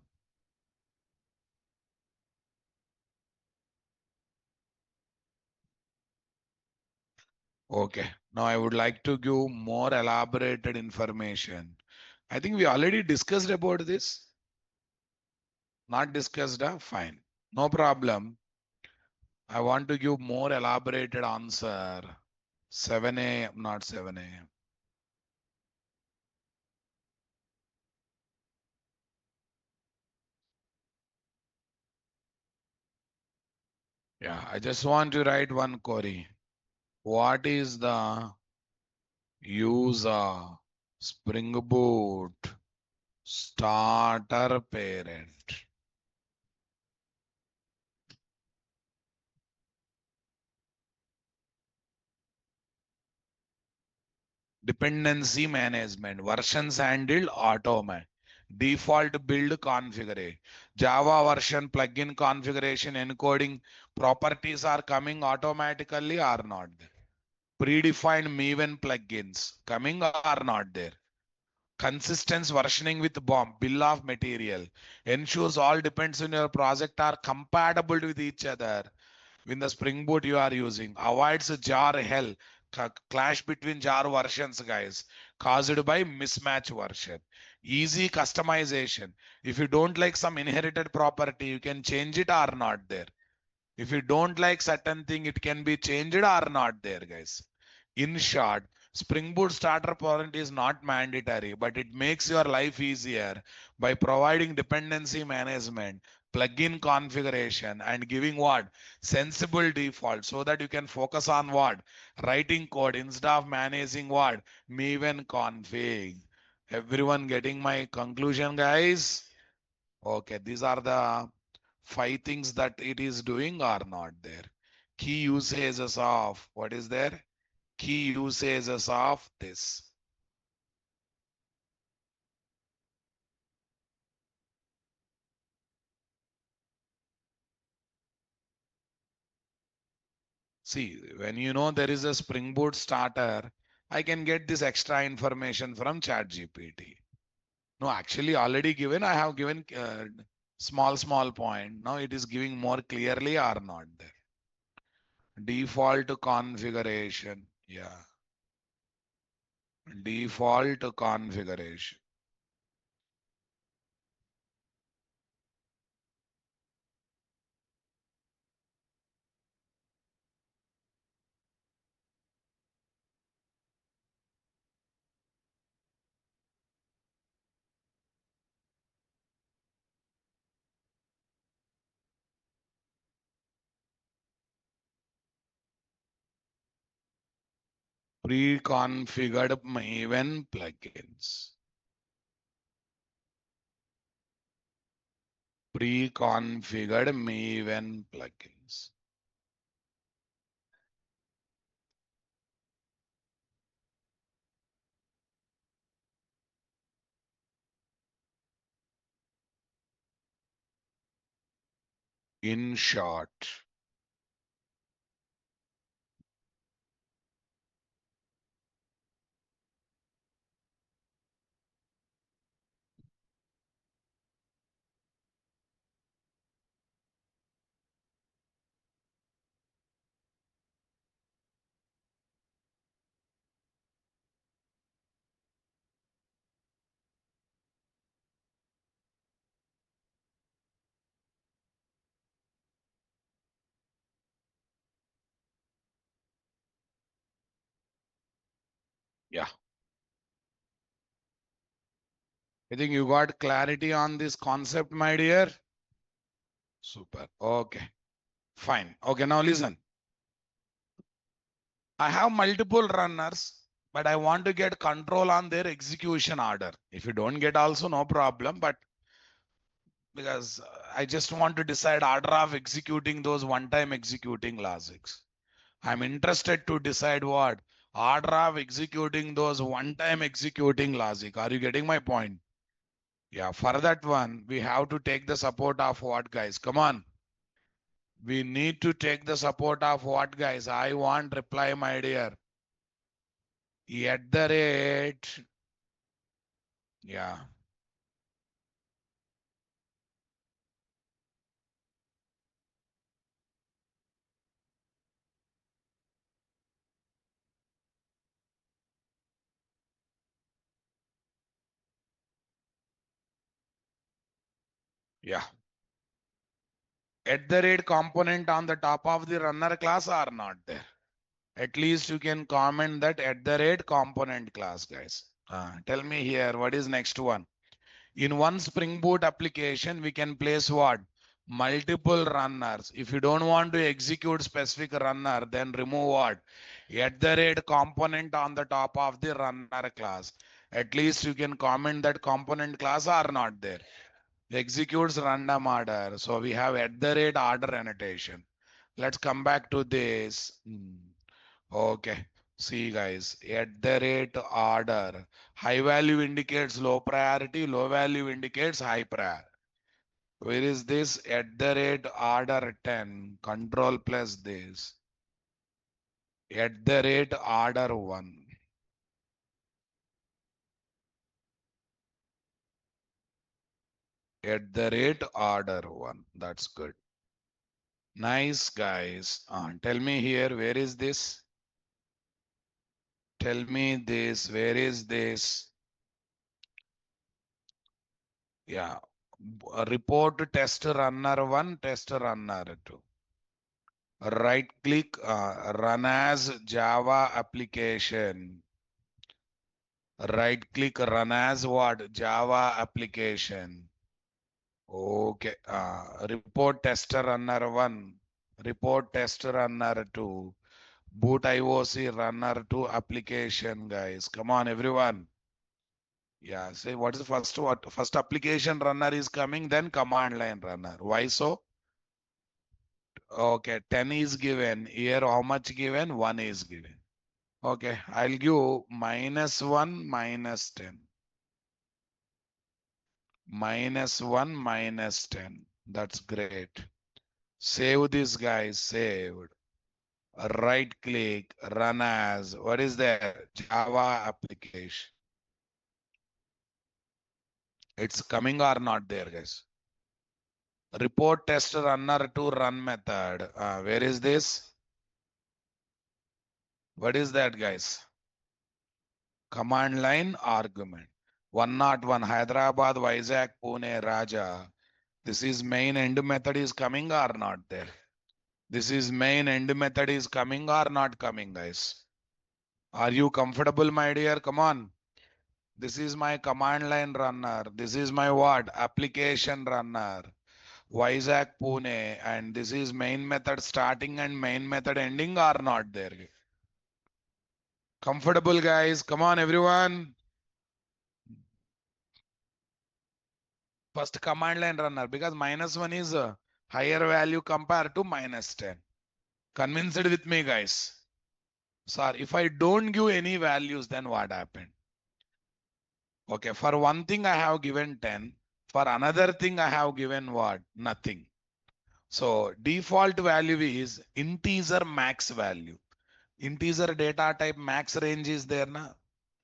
Okay, now I would like to give more elaborated information. I think we already discussed about this. Not discussed, fine. No problem. I want to give more elaborated answer. 7 a.m., not 7 a.m. Yeah, I just want to write one query. What is the use of Spring Boot starter parent? Dependency management, versions handled automatic, default build configuration, Java version plugin configuration encoding properties are coming automatically or not there. Predefined Maven plugins coming or not there. Consistent versioning with BOM, bill of material, ensures all depends on your project are compatible with each other in the Spring Boot you are using. Avoids jar hell, clash between jar versions, guys, caused by mismatch version. Easy customization. If you don't like some inherited property, you can change it or not there. If you don't like certain thing, it can be changed or not there, guys. In short, Spring Boot starter parent is not mandatory, but it makes your life easier by providing dependency management, plugin configuration, and giving what? Sensible default so that you can focus on what? Writing code instead of managing what? Maven config. Everyone getting my conclusion, guys? Okay, these are the 5 things that it is doing are not there. Key usages of what is there? Key usages of this. See, when you know there is a Spring Boot starter, I can get this extra information from ChatGPT. No, actually already given, I have given small point. Now it is giving more clearly or not there. Default configuration. Yeah. Default configuration. Pre-configured Maven plugins. Pre-configured Maven plugins. In short, yeah. I think you got clarity on this concept, my dear. Super. Okay. Fine. Okay. Now listen. I have multiple runners, but I want to get control on their execution order. If you don't get also, no problem. But because I just want to decide order of executing those one-time executing logics. I'm interested to decide what order of executing those one-time executing logic. Are you getting my point? Yeah, for that one, we have to take the support of what, guys? Come on. We need to take the support of what, guys? I want reply, my dear. At the rate. Yeah. Yeah. At the rate component on the top of the runner class are not there. At least you can comment that at the rate component class, guys. Tell me here, what is next one? In one Spring Boot application, we can place what? Multiple runners. If you don't want to execute specific runner, then remove what? At the rate component on the top of the runner class. At least you can comment that component class are not there. Executes random order. So we have at the rate order annotation. Let's come back to this. Okay. See guys, at the rate order, high value indicates low priority, low value indicates high priority. Where is this? At the rate order 10, control plus this. At the rate order 1. At the rate order 1. That's good. Nice guys. Tell me here, where is this? Tell me this, where is this? Yeah. Report test runner 1, test runner 2. Right click, run as Java application. Right click, run as what? Java application. Okay. Report tester runner 1. Report tester runner 2. Boot IOC runner 2 application, guys. Come on, everyone. Yeah, say what is the first what? First application runner is coming, then command line runner. Why so? Okay, 10 is given. Here, how much given? 1 is given. Okay, I'll give -1, -10. -1, -10. That's great. Save this, guys. Saved. Right click, run as. What is there? Java application. It's coming or not there, guys? Report test runner to run method. Where is this? What is that, guys? Command line argument. 101 Hyderabad, Vizag, Pune, Raja. This is main end method is coming or not there? This is main end method is coming or not coming, guys? Are you comfortable, my dear? Come on. This is my command line runner. This is my what? Application runner. Vizag, Pune. And this is main method starting and main method ending are not there. Comfortable, guys? Come on, everyone. First command line runner because -1 is a higher value compared to -10. Convinced with me, guys? Sir, if I don't give any values, then what happened? Okay, for one thing I have given 10. For another thing I have given what? Nothing. So default value is integer max value. Integer data type max range is there na?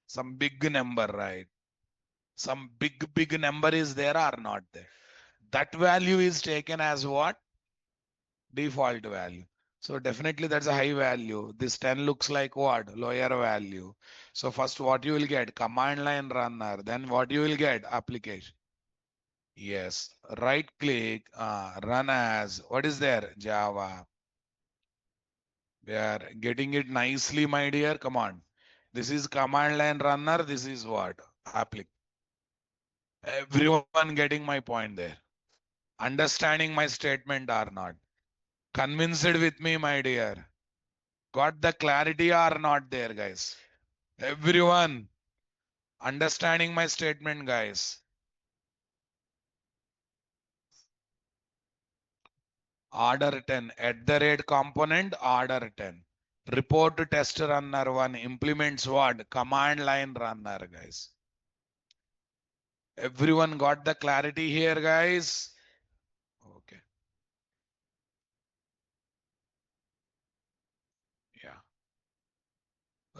Some big number, right? Some big number is there or not there? That value is taken as what? Default value. So definitely that's a high value. This 10 looks like what? Lower value. So first what you will get? Command line runner. Then what you will get? Application. Yes. Right click. Run as. What is there? Java. We are getting it nicely, my dear. Come on. This is command line runner. This is what? Applic. Everyone getting my point there. Understanding my statement or not? Convinced with me, my dear. Got the clarity or not there, guys? Everyone understanding my statement, guys? Order 10 at the rate component, order 10. Report to test runner 1 implements what? Command line runner, guys. Everyone got the clarity here, guys? Okay. Yeah.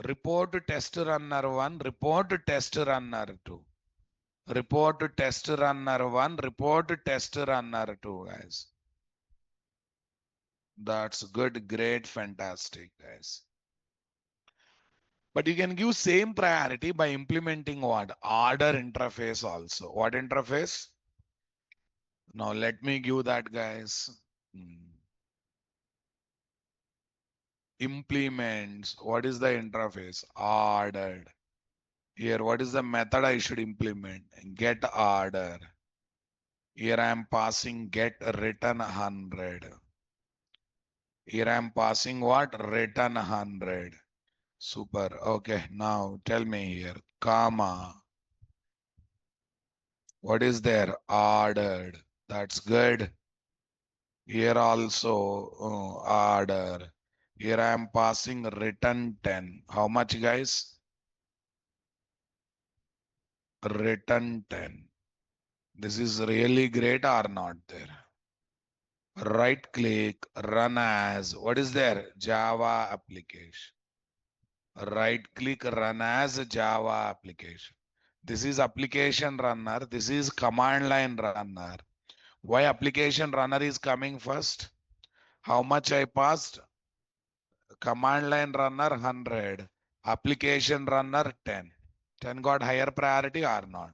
Report to test runner 1, report to test runner 2. Report to test runner 1, report to test runner 2, guys. That's good, great, fantastic, guys. But you can give same priority by implementing what? Order interface also. What interface? Now let me give that, guys. Implements. What is the interface? Ordered. Here, what is the method I should implement? Get order. Here I am passing get return 100. Here I am passing what? Return 100. Super. Okay. Now tell me here. Comma. What is there? Ordered. That's good. Here also order. Here I am passing return 10. How much, guys? Return 10. This is really great or not there? Right click, run as. What is there? Java application. Right click, run as Java application. This is application runner. This is command line runner. Why application runner is coming first? How much I passed? Command line runner 100. Application runner 10. 10 got higher priority or not?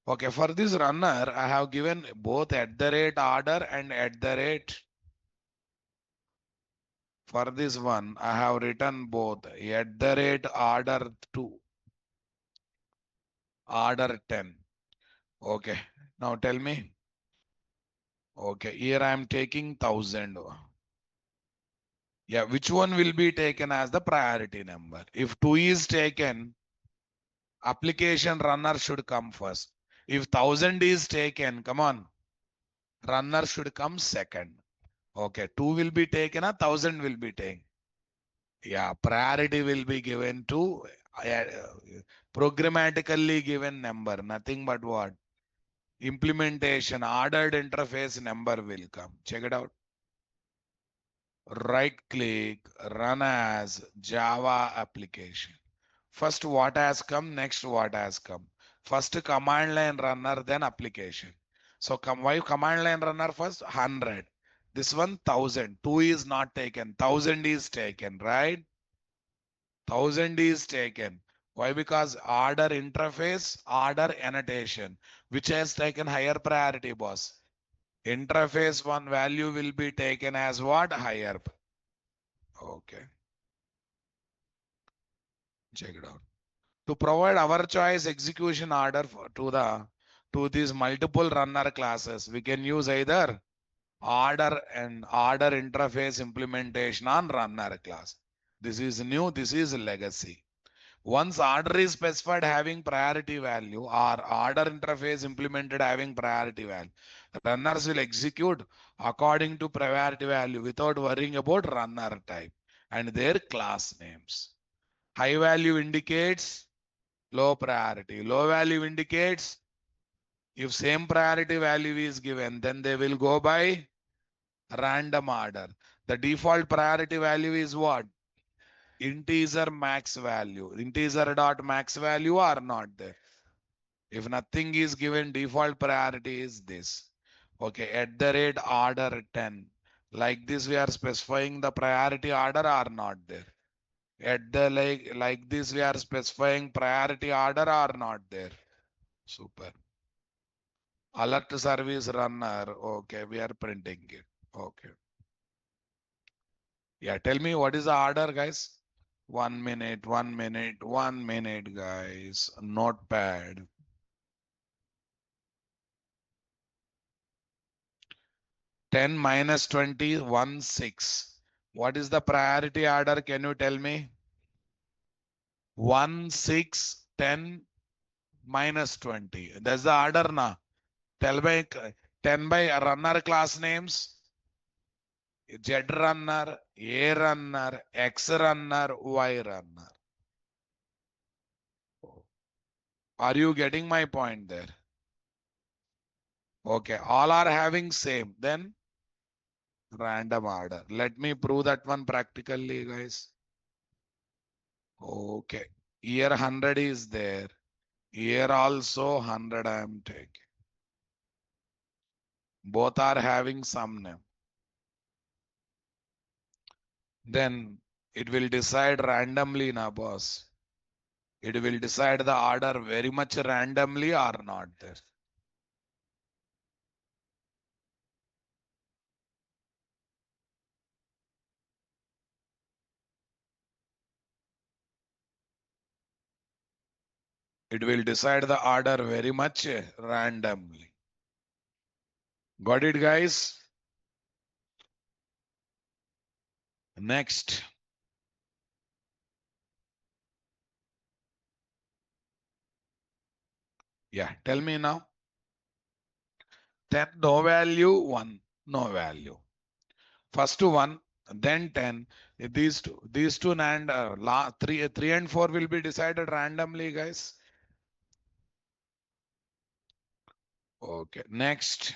Okay, for this runner, I have given both at the rate order and at the rate. For this one, I have written both at the rate order 2, order 10. Okay, now tell me. Okay, here I am taking 1000. Yeah, which one will be taken as the priority number? If 2 is taken, application runner should come first. If 1000 is taken, come on, runner should come second. Okay, 2 will be taken, 1000 will be taken. Yeah, priority will be given to programmatically given number, nothing but what? Implementation, ordered interface number will come. Check it out. Right click, run as Java application. First what has come, next what has come. First command line runner, then application. So why command line runner first? 100. This one 1000. 2 is not taken. 1000 is taken, right? 1000 is taken. Why? Because order interface, order annotation, which has taken higher priority, boss. Interface one value will be taken as what? Higher. Okay. Check it out. To provide our choice execution order to these multiple runner classes, we can use either order and order interface implementation on runner class. This is new, this is legacy. Once order is specified having priority value or order interface implemented having priority value, runners will execute according to priority value without worrying about runner type and their class names. High value indicates low priority. Low value indicates if same priority value is given, then they will go by random order. The default priority value is what? Integer max value. Integer dot max value are not there. If nothing is given, default priority is this. Okay, at the rate order 10. Like this, we are specifying the priority order are not there. At the like this, we are specifying priority order are not there. Super. Alert service runner. Okay, we are printing it. Okay. Yeah, tell me what is the order, guys? 1 minute, 1 minute, 1 minute, guys. Notepad. Ten minus 20, 1, 6. What is the priority order? Can you tell me? 1, 6, 10 minus 20. That's the order now. 10 by runner class names. Z runner, A runner, X runner, Y runner. Are you getting my point there? Okay, all are having same. Then random order. Let me prove that one practically, guys. Okay, here 100 is there. Here also 100 I am taking. Both are having some name. Then it will decide randomly, na boss. It will decide the order very much randomly or not there. It will decide the order very much randomly. Got it, guys? Next. Yeah, tell me now. 10, no value, 1, no value. First 1, then 10. These two and 3 and 4 will be decided randomly, guys. Okay, next.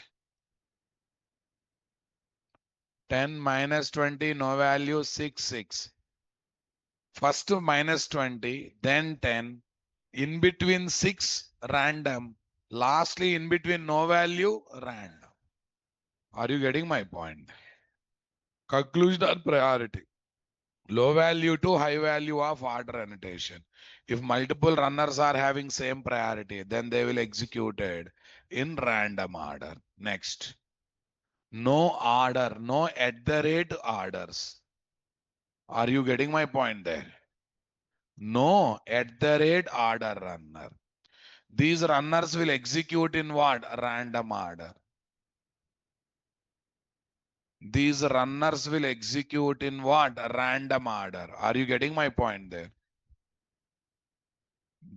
10 minus 20, no value, 6, 6. First minus 20, then 10. In between 6, random. Lastly, in between no value, random. Are you getting my point? Conclusion or priority. Low value to high value of order annotation. If multiple runners are having same priority, then they will execute it in random order. Next. No order, no at the rate orders. Are you getting my point there? No at the rate order runner. These runners will execute in what? Random order. These runners will execute in what? Random order. Are you getting my point there?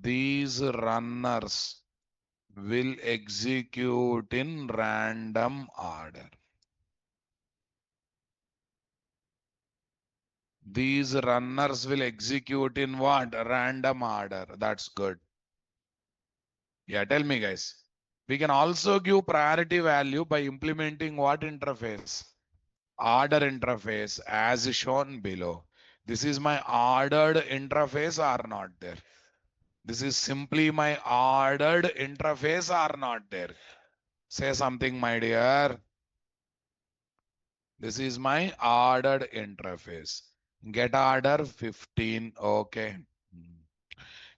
These runners will execute in random order. These runners will execute in what? Random order. That's good. Yeah, tell me, guys. We can also give priority value by implementing what interface? Order interface as shown below. This is my ordered interface or not there? This is simply my ordered interface or not there? Say something, my dear. This is my ordered interface. Get order 15. Okay.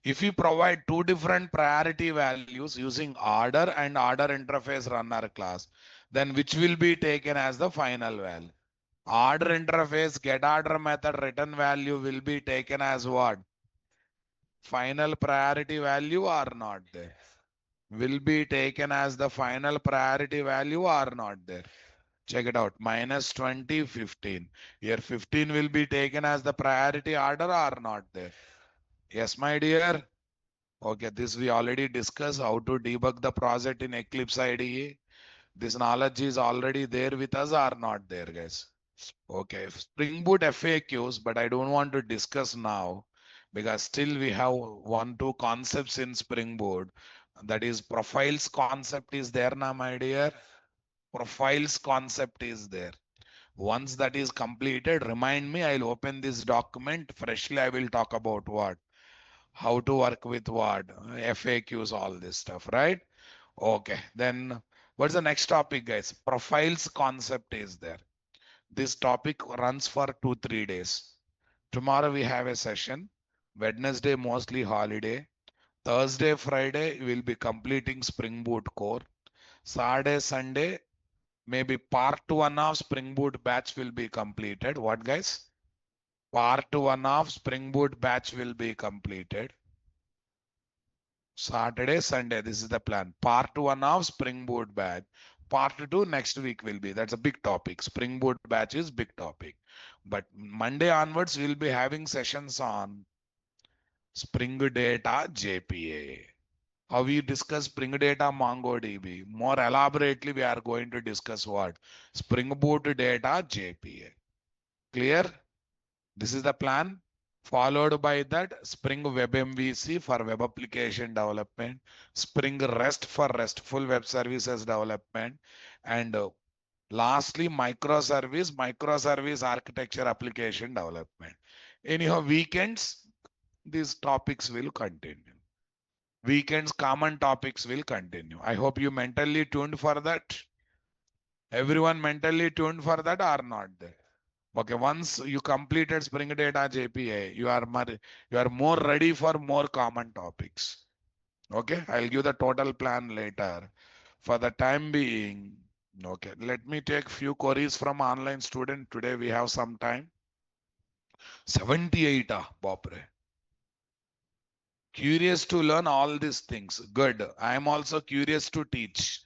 If you provide two different priority values using order and order interface runner class, then which will be taken as the final value? Order interface get order method return value will be taken as what? Final priority value or not there? Will be taken as the final priority value or not there? Check it out. Minus 20, 15. Here 15 will be taken as the priority order or not there? Yes, my dear. Okay, this we already discussed how to debug the project in Eclipse IDE. This knowledge is already there with us or not there, guys? Okay, Spring Boot FAQs, but I don't want to discuss now because still we have 1, 2 concepts in Spring Boot. That is profiles concept is there now, my dear. Profiles concept is there. Once that is completed, remind me, I'll open this document freshly. I will talk about what? How to work with what? FAQs, all this stuff, right? Okay, then what's the next topic, guys? Profiles concept is there. This topic runs for 2-3 days. Tomorrow we have a session. Wednesday mostly holiday. Thursday, Friday we'll be completing Spring Boot core. Saturday, Sunday maybe part 1 of Spring Boot batch will be completed. What, guys? Part 1 of Spring Boot batch will be completed. Saturday, Sunday, this is the plan. Part 1 of Spring Boot batch. Part 2 next week will be. That's a big topic. Spring Boot batch is big topic. But Monday onwards, we'll be having sessions on Spring Data JPA. How we discuss Spring Data MongoDB. More elaborately, we are going to discuss what? Spring Boot Data JPA. Clear? This is the plan. Followed by that, Spring Web MVC for web application development, Spring REST for RESTful web services development, and lastly, microservice architecture application development. Anyhow, weekends, these topics will continue. Weekends, common topics will continue. I hope you mentally tuned for that. Everyone mentally tuned for that or not there? Okay, once you completed Spring Data JPA, you are more ready for more common topics. Okay, I'll give the total plan later. For the time being, okay, let me take few queries from online student. Today we have some time. 78, Bopre. Curious to learn all these things. Good. I am also curious to teach.